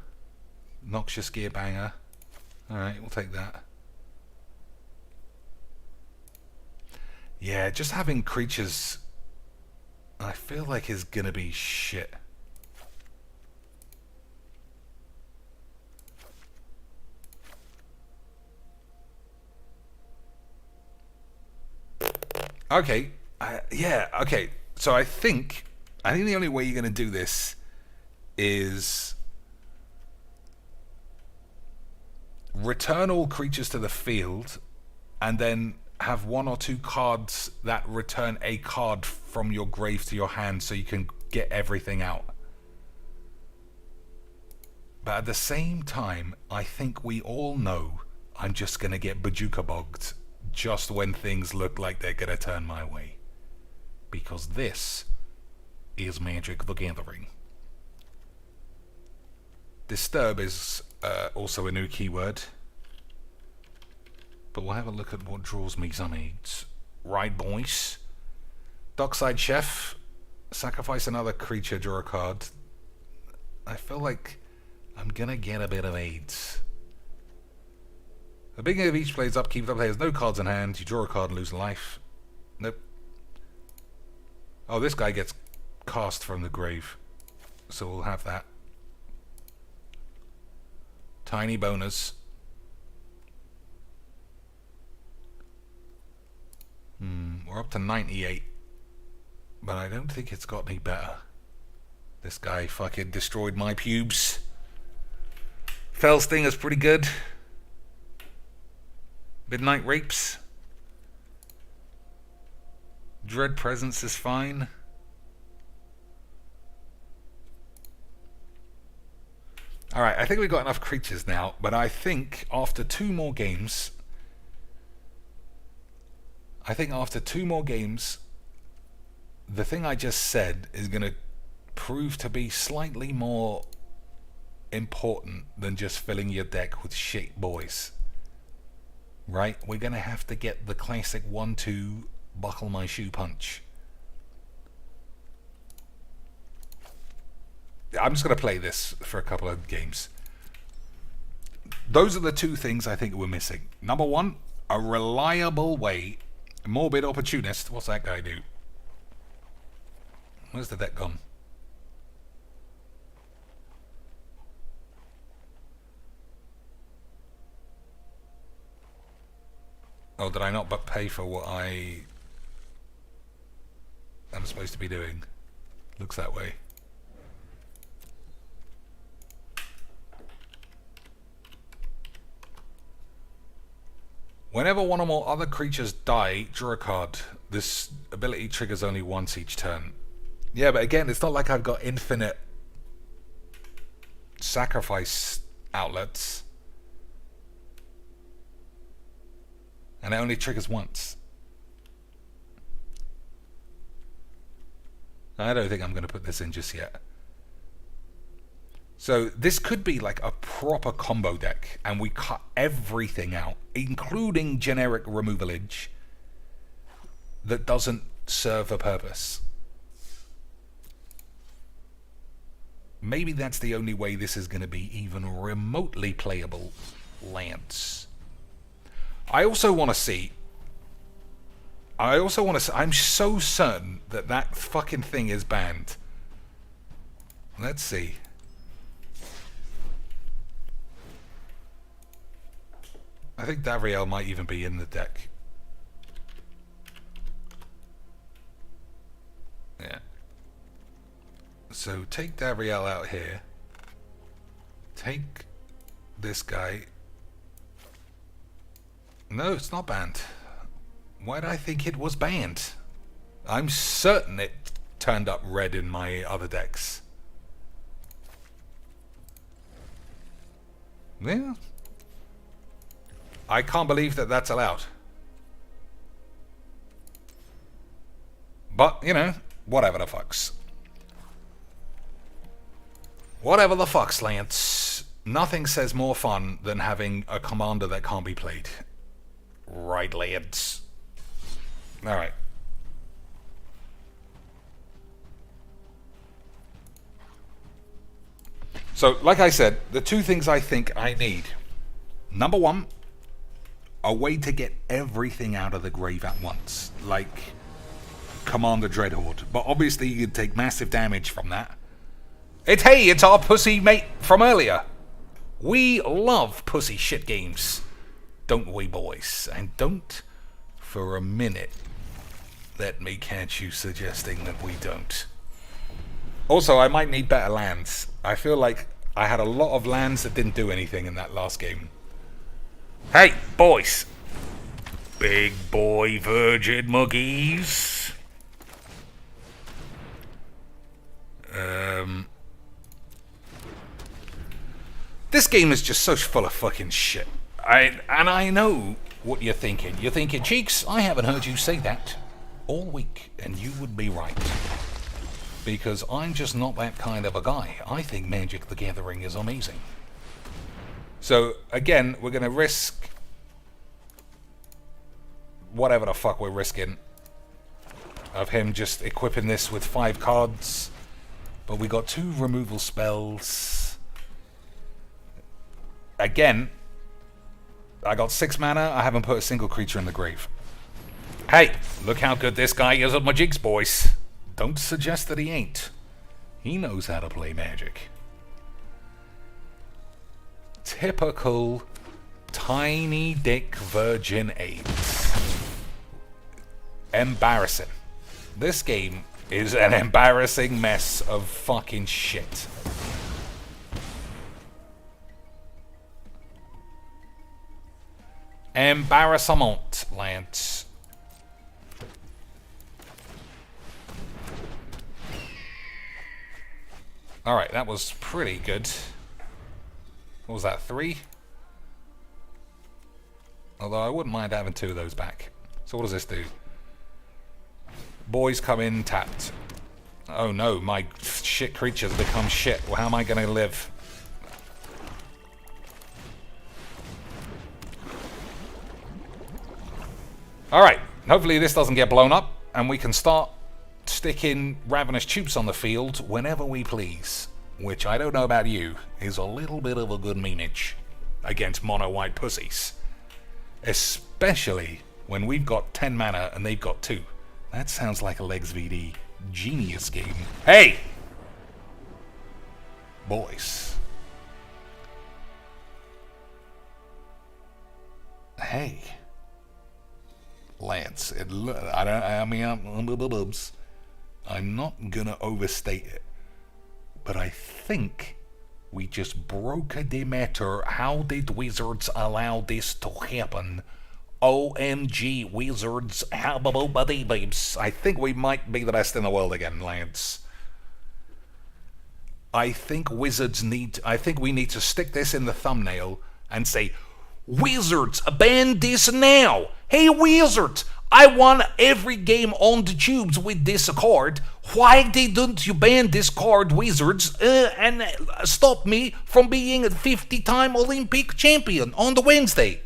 [SPEAKER 1] Noxious Gear Banger. Alright, we'll take that. Yeah, just having creatures, I feel like is gonna be shit. Okay. Yeah, okay. So I think the only way you're going to do this is return all creatures to the field and then have 1 or 2 cards that return a card from your grave to your hand so you can get everything out. But at the same time, I think we all know I'm just going to get Bajuka bogged just when things look like they're going to turn my way. Because this is Magic the Gathering. Disturb is also a new keyword. But we'll have a look at what draws me some aids. Right, boys. Dockside Chef. Sacrifice another creature, draw a card. I feel like I'm going to get a bit of aids. The beginning of each player's upkeep, the player has no cards in hand. You draw a card and lose life. Nope. Oh, this guy gets cast from the grave. So we'll have that. Tiny bonus. We're up to 98. But I don't think it's got any better. This guy fucking destroyed my pubes. Fell Sting is pretty good. Midnight Rapes. Dread Presence is fine. Alright, I think we've got enough creatures now, but I think after 2 more games, the thing I just said is going to prove to be slightly more important than just filling your deck with shit boys. Right? We're going to have to get the classic 1-2 buckle my shoe punch. I'm just going to play this for a couple of games. Those are the 2 things I think we're missing. Number 1, a reliable way. Morbid Opportunist. What's that guy do? Where's the deck gone? Oh, did I not but pay for what I'm supposed to be doing? Looks that way. Whenever 1 or more other creatures die, draw a card. This ability triggers only once each turn. Yeah, but again, it's not like I've got infinite sacrifice outlets. And it only triggers once. I don't think I'm going to put this in just yet. So this could be like a proper combo deck, and we cut everything out, including generic removalage that doesn't serve a purpose. Maybe that's the only way this is going to be even remotely playable, Lance. I also want to see... I'm so certain that that fucking thing is banned. Let's see. I think Davriel might even be in the deck. Yeah. So take Davriel out here. Take this guy. No, it's not banned. Why did I think it was banned? I'm certain it turned up red in my other decks. Yeah. I can't believe that that's allowed. But, you know, whatever the fucks. Whatever the fucks, Lance. Nothing says more fun than having a commander that can't be played. Right, Lance. Alright. So, like I said, the two things I think I need. Number one, a way to get everything out of the grave at once. Like Commander Dreadhorde. But obviously you could take massive damage from that. It's our pussy mate from earlier. We love pussy shit games. Don't we, boys? And don't, for a minute, let me catch you suggesting that we don't. Also, I might need better lands. I feel like I had a lot of lands that didn't do anything in that last game. Hey, boys. Big boy virgin Mageecs. This game is just so full of fucking shit. I know what you're thinking. You're thinking, Cheeks, I haven't heard you say that all week, and you would be right. Because I'm just not that kind of a guy. I think Magic the Gathering is amazing. So, again, we're going to risk whatever the fuck we're risking of him just equipping this with 5 cards. But we got 2 removal spells. Again, I got 6 mana. I haven't put a single creature in the grave. Hey, look how good this guy is at Mageecs, boys. Don't suggest that he ain't. He knows how to play Magic. Typical tiny dick virgin AIDS. Embarrassing. This game is an embarrassing mess of fucking shit. Embarrassment, Lance. Alright, that was pretty good. What was that, 3? Although I wouldn't mind having 2 of those back. So what does this do? Boys come in tapped. Oh no, my shit creatures become shit. Well, how am I going to live? Alright, hopefully this doesn't get blown up, and we can start sticking Ravenous Tubes on the field whenever we please. Which, I don't know about you, is a little bit of a good meanage against mono-white pussies. Especially when we've got 10 mana and they've got 2. That sounds like a Legs VD genius game. Hey! Boys. Hey. Lance, I'm not gonna overstate it, but I think we just broke a Demeter. How did Wizards allow this to happen? OMG, Wizards, how about buddy babes? I think we might be the best in the world again, Lance. I think we need to stick this in the thumbnail and say, Wizards, ban this now! Hey Wizards, I won every game on the tubes with this card. Why didn't you ban this card, Wizards, and stop me from being a 50-time Olympic champion on the Wednesday?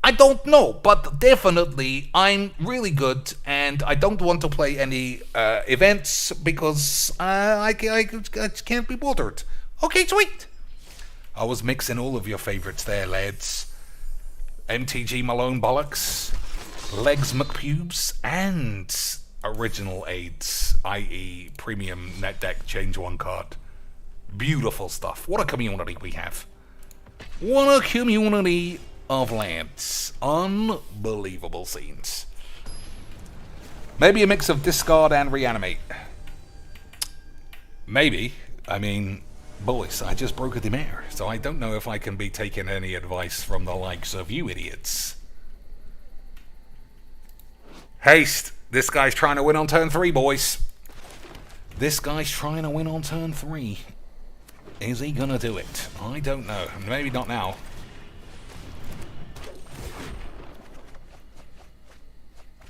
[SPEAKER 1] I don't know, but definitely I'm really good, and I don't want to play any events because I can't be bothered. Okay, sweet. I was mixing all of your favorites there, lads. MTG Malone Bollocks, Legs McPubes, and original aids, i.e. premium net deck change one card. Beautiful stuff. What a community we have. What a community of lads. Unbelievable scenes. Maybe a mix of discard and reanimate. Maybe. I mean, boys, I just broke a demare, so I don't know if I can be taking any advice from the likes of you idiots. Haste! This guy's trying to win on turn 3, boys. This guy's trying to win on turn 3. Is he gonna do it? I don't know. Maybe not now.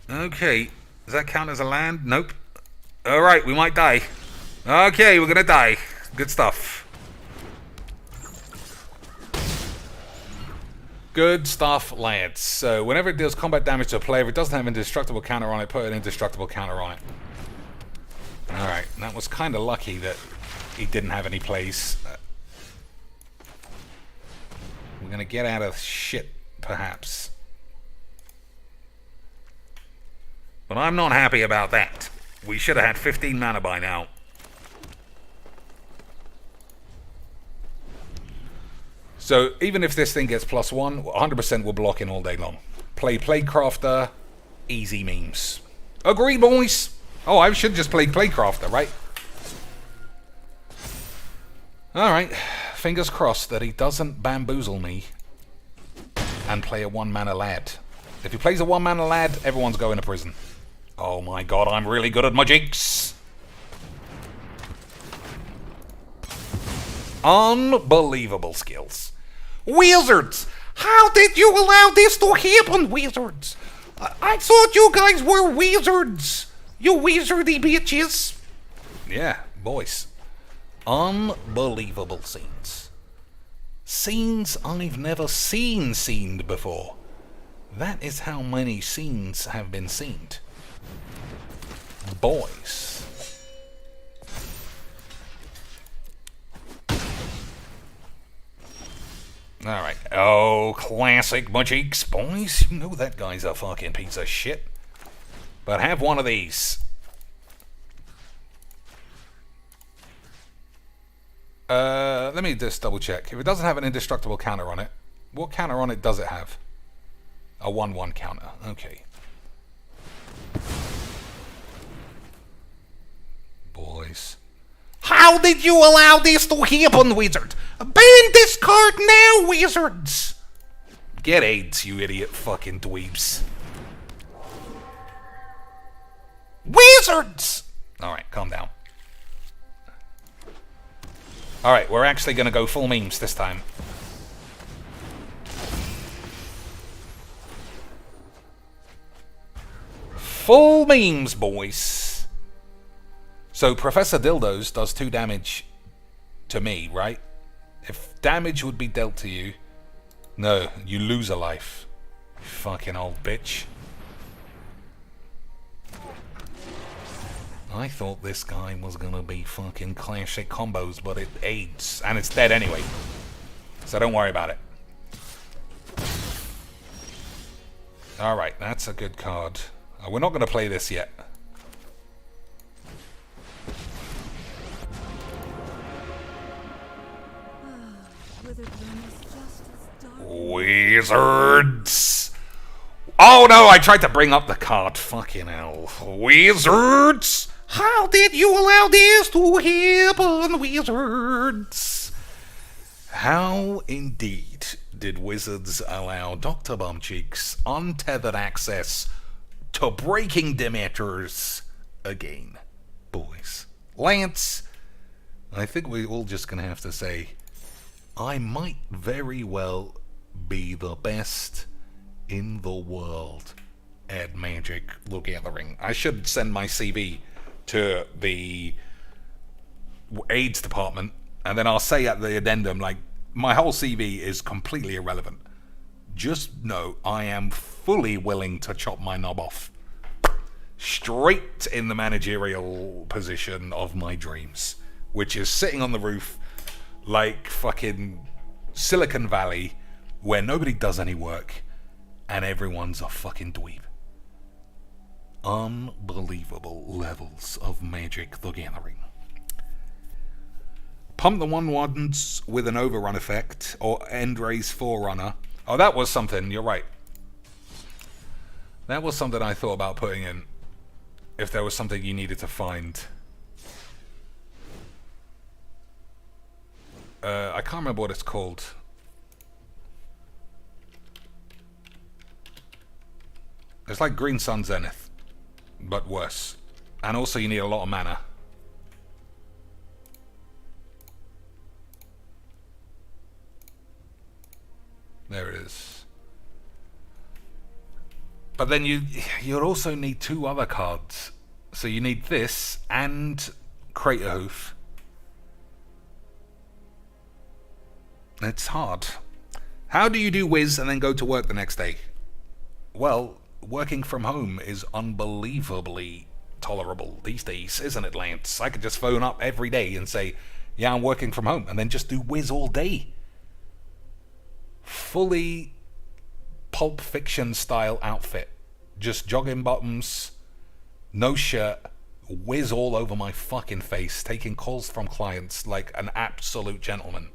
[SPEAKER 1] Okay. Does that count as a land? Nope. Alright, we might die. Okay, we're gonna die. Good stuff. Good stuff, lads. So, whenever it deals combat damage to a player, if it doesn't have an indestructible counter on it, put an indestructible counter on it. Alright, that was kind of lucky that he didn't have any plays. We're gonna get out of shit, perhaps. But I'm not happy about that. We should have had 15 mana by now. So, even if this thing gets +1, 100% will block in all day long. Play Playcrafter, easy memes. Agree, boys? Oh, I should just play Playcrafter, right? Alright, fingers crossed that he doesn't bamboozle me and play a 1-mana lad. If he plays a 1-mana lad, everyone's going to prison. Oh my god, I'm really good at Mageecs. Unbelievable skills. Wizards! How did you allow this to happen, Wizards? I thought you guys were wizards. You wizardy bitches. Yeah, boys. Unbelievable scenes. Scenes I've never seen before. That is how many scenes have been seen. Boys. Alright. Oh, classic Mageecs, boys. You know that guy's a fucking piece of shit. But have one of these. Let me just double check. If it doesn't have an indestructible counter on it, what counter on it does it have? A 1/1 counter. Okay. Boys. How did you allow this to happen, Wizard? Ban this card now, Wizards! Get AIDS, you idiot fucking dweebs. Wizards! Alright, calm down. Alright, we're actually gonna go full memes this time. Full memes, boys. So Professor Dildos does 2 damage to me, right? If damage would be dealt to you, no, you lose a life. Fucking old bitch. I thought this guy was gonna be fucking classic combos, but it aids, and it's dead anyway. So don't worry about it. Alright, that's a good card. We're not gonna play this yet. Wizards! Oh no, I tried to bring up the card. Fucking hell. Wizards! How did you allow this to happen, Wizards? How indeed did Wizards allow Dr. Bumcheeks untethered access to breaking Demeters again? Boys. Lance, I think we're all just gonna have to say, I might very well be the best in the world at Magic the Gathering. I should send my CV to the AIDS department, and then I'll say at the addendum, like, my whole CV is completely irrelevant. Just know I am fully willing to chop my knob off. Straight in the managerial position of my dreams, which is sitting on the roof like fucking Silicon Valley, where nobody does any work and everyone's a fucking dweeb. Unbelievable levels of Magic the Gathering. Pump the 1/1s with an overrun effect, or end race forerunner. Oh, that was something, you're right. That was something I thought about putting in, if there was something you needed to find. I can't remember what it's called. It's like Green Sun Zenith, but worse. And also you need a lot of mana. There it is. But then you'll also need 2 other cards. So you need this and Crater Hoof. It's hard. How do you do whiz and then go to work the next day? Well, working from home is unbelievably tolerable these days, isn't it, Lance? I could just phone up every day and say, yeah, I'm working from home, and then just do whiz all day. Fully Pulp Fiction style outfit. Just jogging bottoms, no shirt, whiz all over my fucking face, taking calls from clients like an absolute gentleman.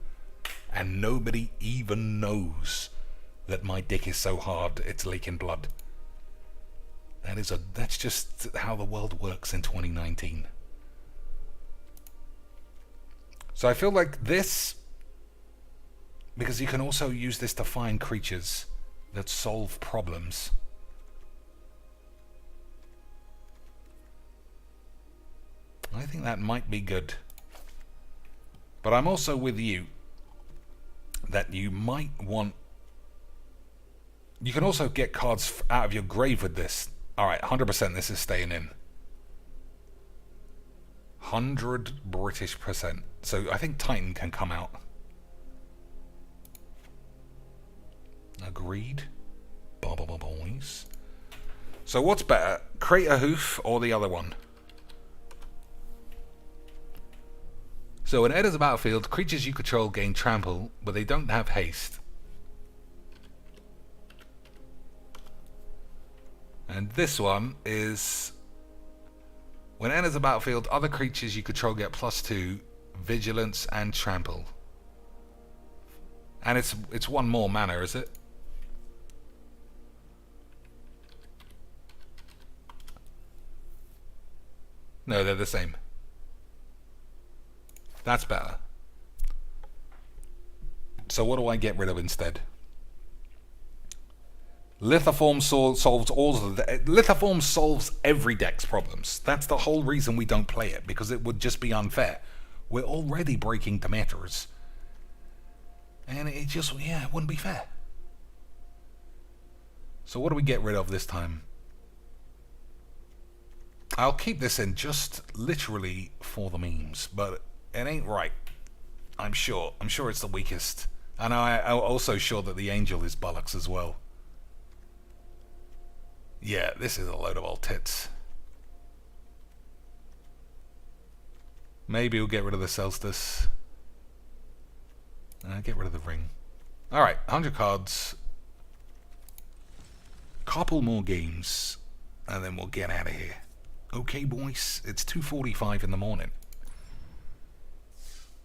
[SPEAKER 1] And nobody even knows that my dick is so hard it's leaking blood. That's just how the world works in 2019. So I feel like this, because you can also use this to find creatures that solve problems. I think that might be good. But I'm also with you that you might want... You can also get cards out of your grave with this. Alright, 100% this is staying in. 100 British percent. So I think Titan can come out. Agreed. Boys. So what's better? Crater Hoof or the other one? So when it enters the battlefield, creatures you control gain trample, but they don't have haste. And this one is... When it enters the battlefield, other creatures you control get +2, vigilance and trample. And it's 1 more mana, is it? No, they're the same. That's better. So what do I get rid of instead? Lithoform solves all of the... Lithoform solves every deck's problems. That's the whole reason we don't play it, because it would just be unfair. We're already breaking Demeters. And it just, yeah, it wouldn't be fair. So what do we get rid of this time? I'll keep this in just literally for the memes, but it ain't right. I'm sure. I'm sure it's the weakest. And I'm also sure that the Angel is bollocks as well. Yeah, this is a load of old tits. Maybe we'll get rid of the Celestis. Get rid of the ring. Alright, 100 cards. Couple more games. And then we'll get out of here. Okay, boys, it's 2:45 in the morning.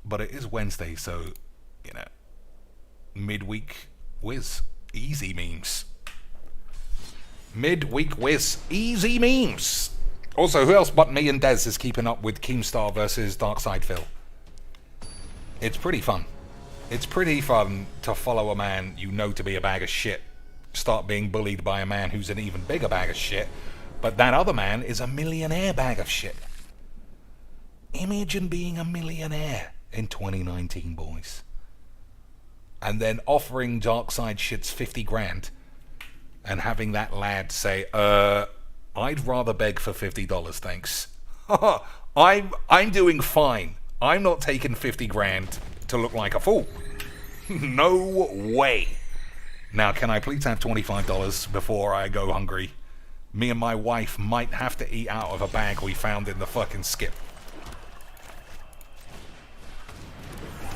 [SPEAKER 1] But it is Wednesday, so, you know, midweek whiz. Easy memes. Midweek whiz. Easy memes. Also, who else but me and Dez is keeping up with Keemstar versus Darkside Phil? It's pretty fun. It's pretty fun to follow a man you know to be a bag of shit start being bullied by a man who's an even bigger bag of shit, but that other man is a millionaire bag of shit. Imagine being a millionaire in 2019, boys. And then offering Darkside shits 50 grand and having that lad say, I'd rather beg for $50, thanks. I'm doing fine. I'm not taking 50 grand to look like a fool. No way. Now, can I please have $25 before I go hungry? Me and my wife might have to eat out of a bag we found in the fucking skip.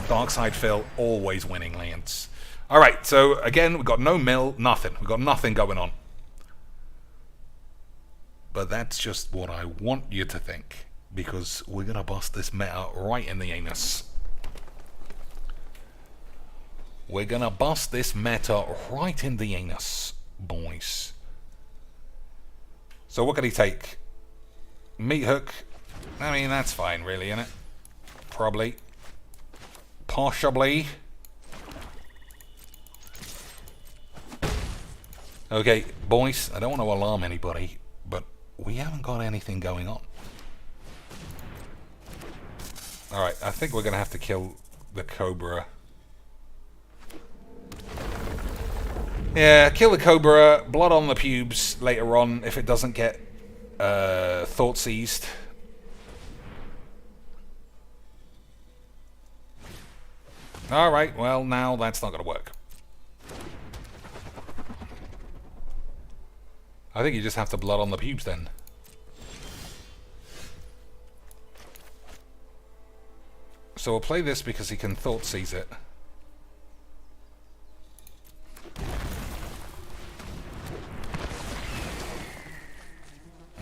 [SPEAKER 1] Darkside Phil, always winning, Lance. Alright, so again, we've got no mill, nothing. We've got nothing going on. But that's just what I want you to think. Because we're going to bust this meta right in the anus. We're going to bust this meta right in the anus, boys. So what can he take? Meat hook. I mean, that's fine, really, isn't it? Probably. Possibly. Okay, boys, I don't want to alarm anybody, but we haven't got anything going on. Alright, I think we're going to have to kill the Cobra. Yeah, kill the Cobra, blood on the pubes later on if it doesn't get thought seized. Alright, well, now that's not going to work. I think you just have to blood on the pubes then. So we'll play this because he can thought seize it.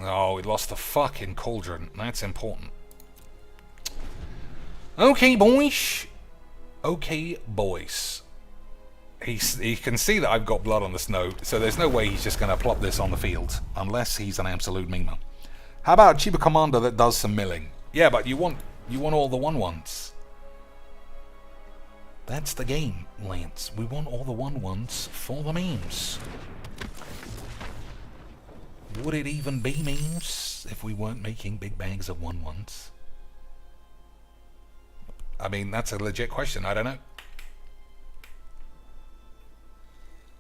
[SPEAKER 1] Oh, we lost the fucking cauldron. That's important. Okay, boys. Okay, boys. He can see that I've got blood on the snow, so there's no way he's just going to plop this on the field, unless he's an absolute memer. How about a cheaper commander that does some milling? Yeah, but you want all the 1/1s. That's the game, Lance. We want all the 1/1s for the memes. Would it even be memes if we weren't making big bags of 1/1s? I mean, that's a legit question. I don't know.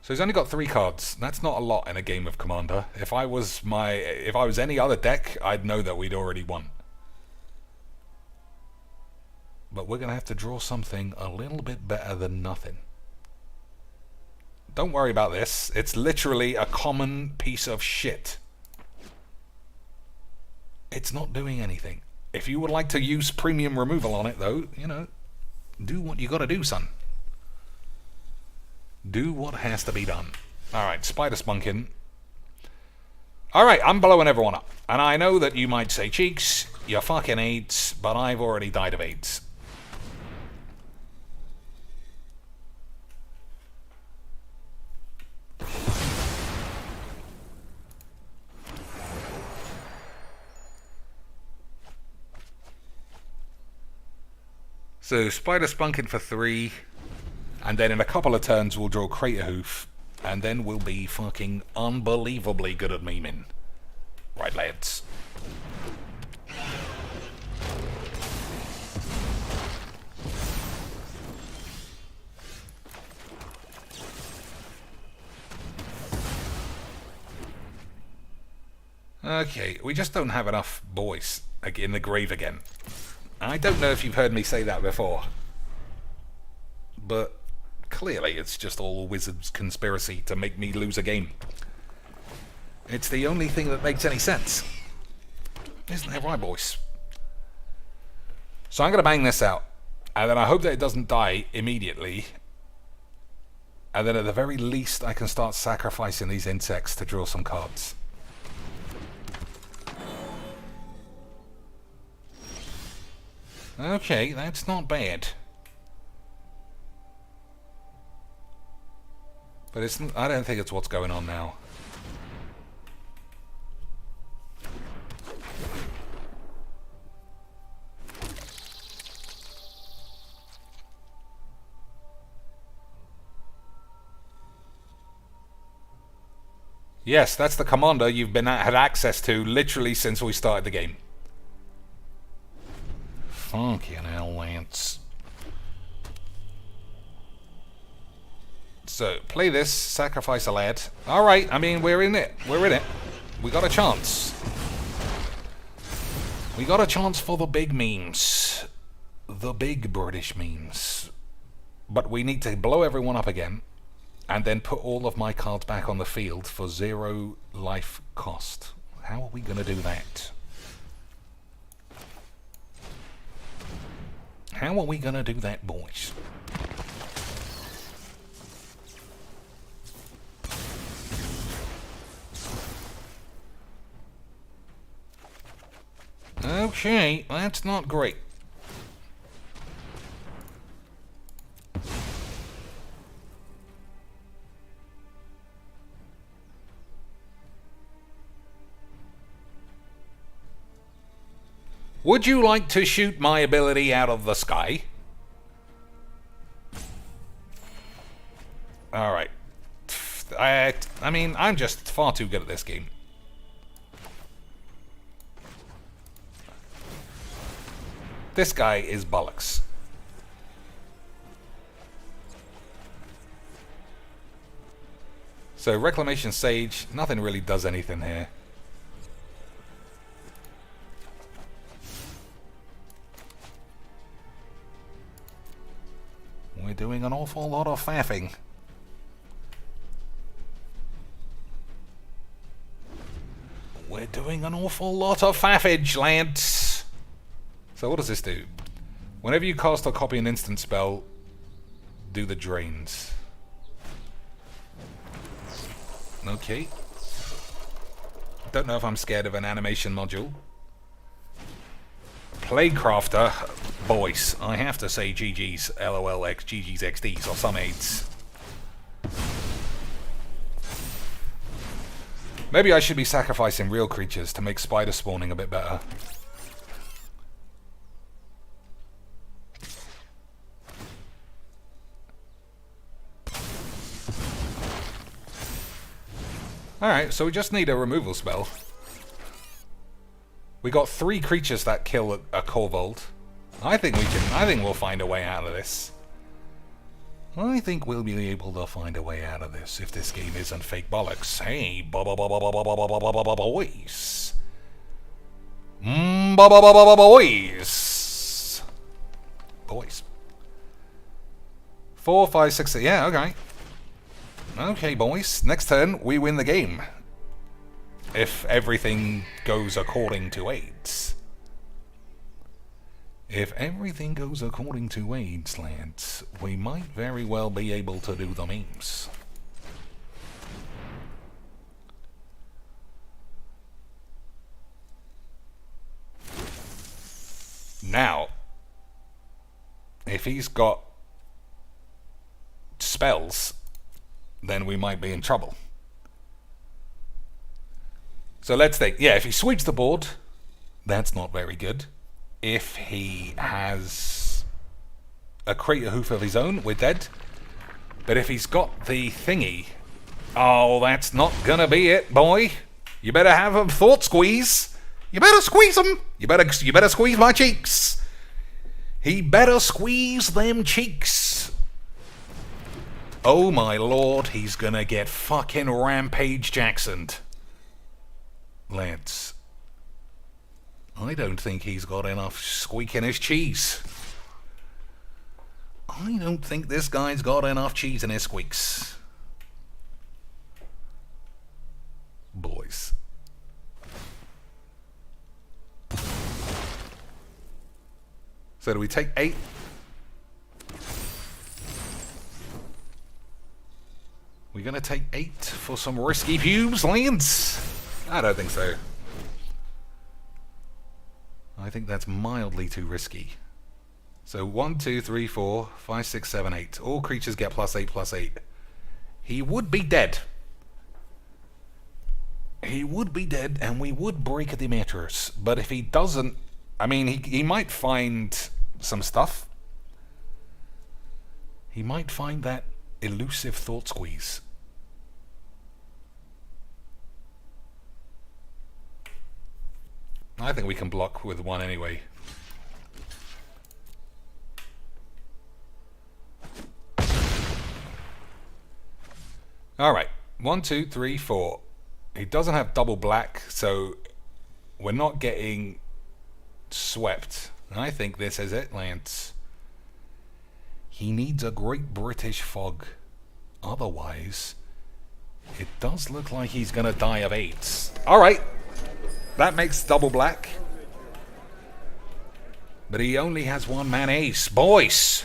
[SPEAKER 1] So he's only got 3 cards. That's not a lot in a game of Commander. If I was any other deck, I'd know that we'd already won. But we're going to have to draw something a little bit better than nothing. Don't worry about this. It's literally a common piece of shit. It's not doing anything. If you would like to use premium removal on it, though, you know, do what you got to do, son. Do what has to be done. Alright, Spider Spunkin. Alright, I'm blowing everyone up. And I know that you might say, Cheeks, you're fucking AIDS, but I've already died of AIDS. So, Spider Spunkin for 3, and then in a couple of turns we'll draw Crater Hoof, and then we'll be fucking unbelievably good at memeing. Right, lads. Okay, we just don't have enough boys in the grave again. I don't know if you've heard me say that before, but clearly it's just all Wizards' conspiracy to make me lose a game. It's the only thing that makes any sense. Isn't that right, boys? So I'm going to bang this out, and then I hope that it doesn't die immediately, and then at the very least I can start sacrificing these insects to draw some cards. Okay, that's not bad. But I don't think it's what's going on now. Yes, that's the commander you've had access to literally since we started the game. Fucking hell, Lance. So, play this, sacrifice a lad. Alright, I mean, we're in it. We're in it. We got a chance. We got a chance for the big memes. The big British memes. But we need to blow everyone up again, and then put all of my cards back on the field for 0 life cost. How are we going to do that? How are we going to do that, boys? Okay, that's not great. Would you like to shoot my ability out of the sky? Alright. I mean, I'm just far too good at this game. This guy is bollocks. So, Reclamation Sage, nothing really does anything here. We're doing an awful lot of faffing. We're doing an awful lot of faffage, lads. So what does this do? Whenever you cast or copy an instant spell, do the drains. Okay. Don't know if I'm scared of an animation module. Plaguecrafter, boys, I have to say GG's LOLX, GG's XDs, or some aids. Maybe I should be sacrificing real creatures to make spider spawning a bit better. Alright, so we just need a removal spell. We got 3 creatures that kill a Corvold. I think we'll find a way out of this. I think we'll be able to find a way out of this if this game isn't fake bollocks. Hey, boys. Boys. Boys. 4, 5, 6, yeah, okay. Okay, boys. Next turn, we win the game. If everything goes according to AIDS. If everything goes according to AIDS, lads, we might very well be able to do the memes. Now, if he's got spells, then we might be in trouble. So let's think. Yeah, if he sweeps the board, that's not very good. If he has a crater hoof of his own, we're dead. But if he's got the thingy, oh, that's not gonna be it, boy. You better have a thought squeeze. You better squeeze him. You better squeeze my cheeks. He better squeeze them cheeks. Oh my lord, he's gonna get fucking Rampage Jacksoned. Lads, I don't think he's got enough squeak in his cheese. I don't think this guy's got enough cheese in his squeaks. Boys. So do we take 8? We're gonna take 8 for some risky pubes, lads? I don't think so. I think that's mildly too risky. So 1, 2, 3, 4, 5, 6, 7, 8. All creatures get +8/+8. He would be dead. He would be dead, and we would break the mattress. But if he doesn't, I mean, he might find some stuff. He might find that elusive thought squeeze. I think we can block with 1 anyway. Alright, 1, 2, 3, 4. He doesn't have double black, so we're not getting swept. I think this is it, Lance. He needs a Great British Fog. Otherwise, it does look like he's gonna die of AIDS. Alright, that makes double black. But he only has one man ace. Boys!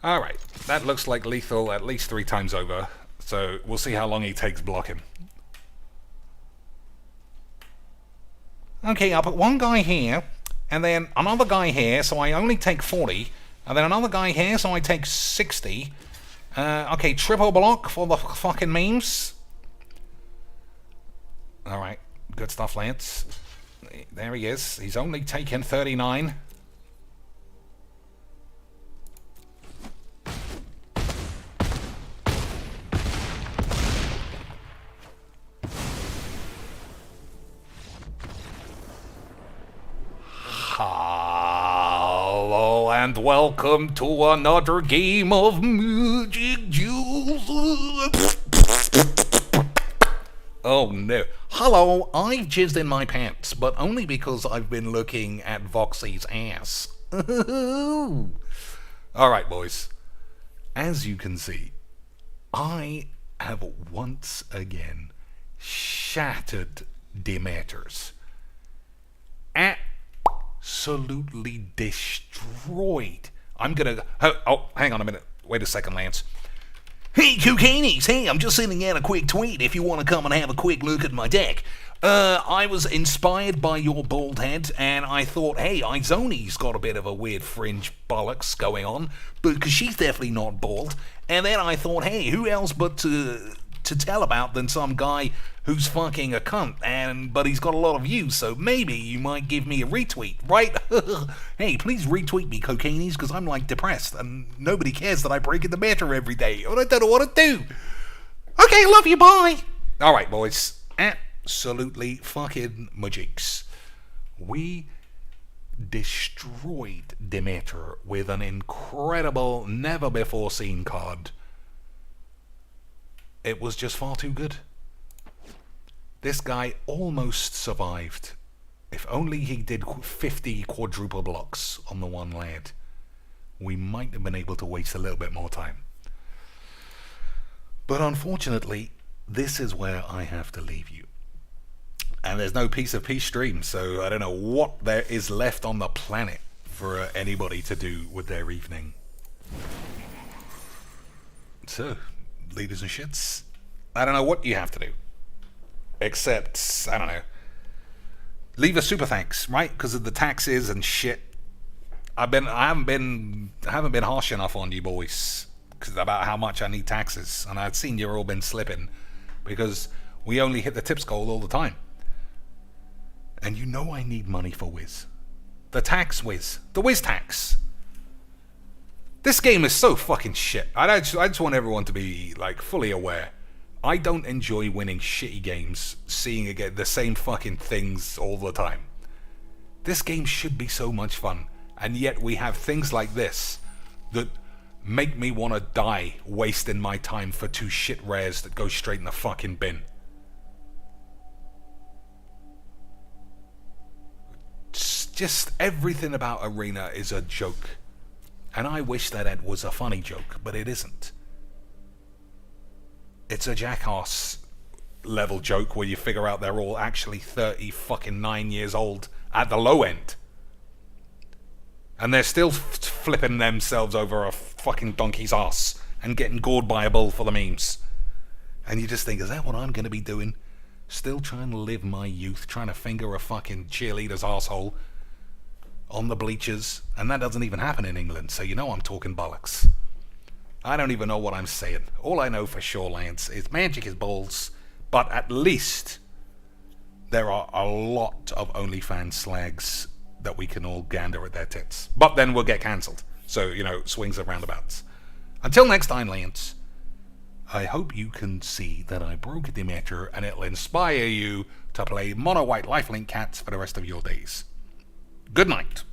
[SPEAKER 1] Alright, that looks like lethal at least 3 times over, so we'll see how long he takes blocking. Okay, I'll put one guy here, and then another guy here, so I only take 40, and then another guy here, so I take 60. Okay, triple block for the fucking memes. Alright, good stuff, Lance. There he is. He's only taken 39. Hello and welcome to another game of Mageecs. Oh no. Hello, I jizzed in my pants, but only because I've been looking at Voxy's ass. Alright, boys. As you can see, I have once again shattered Demeters. Absolutely destroyed. I'm gonna... Oh, hang on a minute. Wait a second, Lance. Hey, Cocainies! Hey, I'm just sending out a quick tweet if you want to come and have a quick look at my deck. I was inspired by your bald head, and I thought, hey, Izoni's got a bit of a weird fringe bollocks going on, because she's definitely not bald. And then I thought, hey, who else but to tell about than some guy who's fucking a cunt, but he's got a lot of views, so maybe you might give me a retweet, right? Hey, please retweet me, Cocainies, because I'm like depressed, and nobody cares that I break in the meter every day, and I don't know what to do. Okay, love you, bye. Alright, boys. Absolutely fucking Mageecs. We destroyed Demeter with an incredible, never-before-seen card. It was just far too good. This guy almost survived. If only he did 50 quadruple blocks on the one lad, we might have been able to waste a little bit more time. But unfortunately, this is where I have to leave you. And there's no Piece of Peace stream, so I don't know what there is left on the planet for anybody to do with their evening. So, leaders and shits, I don't know what you have to do. Except, I don't know, leave a super thanks, right? Because of the taxes and shit. I haven't been harsh enough on you boys about how much I need taxes, and I've seen you've all been slipping because we only hit the tips goal all the time. And you know I need money for Wiz, the tax Wiz, the Wiz tax. This game is so fucking shit. I just want everyone to be like fully aware. I don't enjoy winning shitty games, seeing again the same fucking things all the time. This game should be so much fun, and yet we have things like this that make me want to die wasting my time for 2 shit rares that go straight in the fucking bin. Just everything about Arena is a joke. And I wish that it was a funny joke, but it isn't. It's a jackass level joke where you figure out they're all actually 39 years old at the low end. And they're still flipping themselves over a fucking donkey's ass and getting gored by a bull for the memes. And you just think, is that what I'm going to be doing? Still trying to live my youth, trying to finger a fucking cheerleader's asshole on the bleachers. And that doesn't even happen in England, so you know I'm talking bollocks. I don't even know what I'm saying. All I know for sure, Lance, is magic is balls, but at least there are a lot of OnlyFans slags that we can all gander at their tits. But then we'll get cancelled. So, swings and roundabouts. Until next time, Lance, I hope you can see that I broke the matter and it'll inspire you to play mono white lifelink cats for the rest of your days. Good night.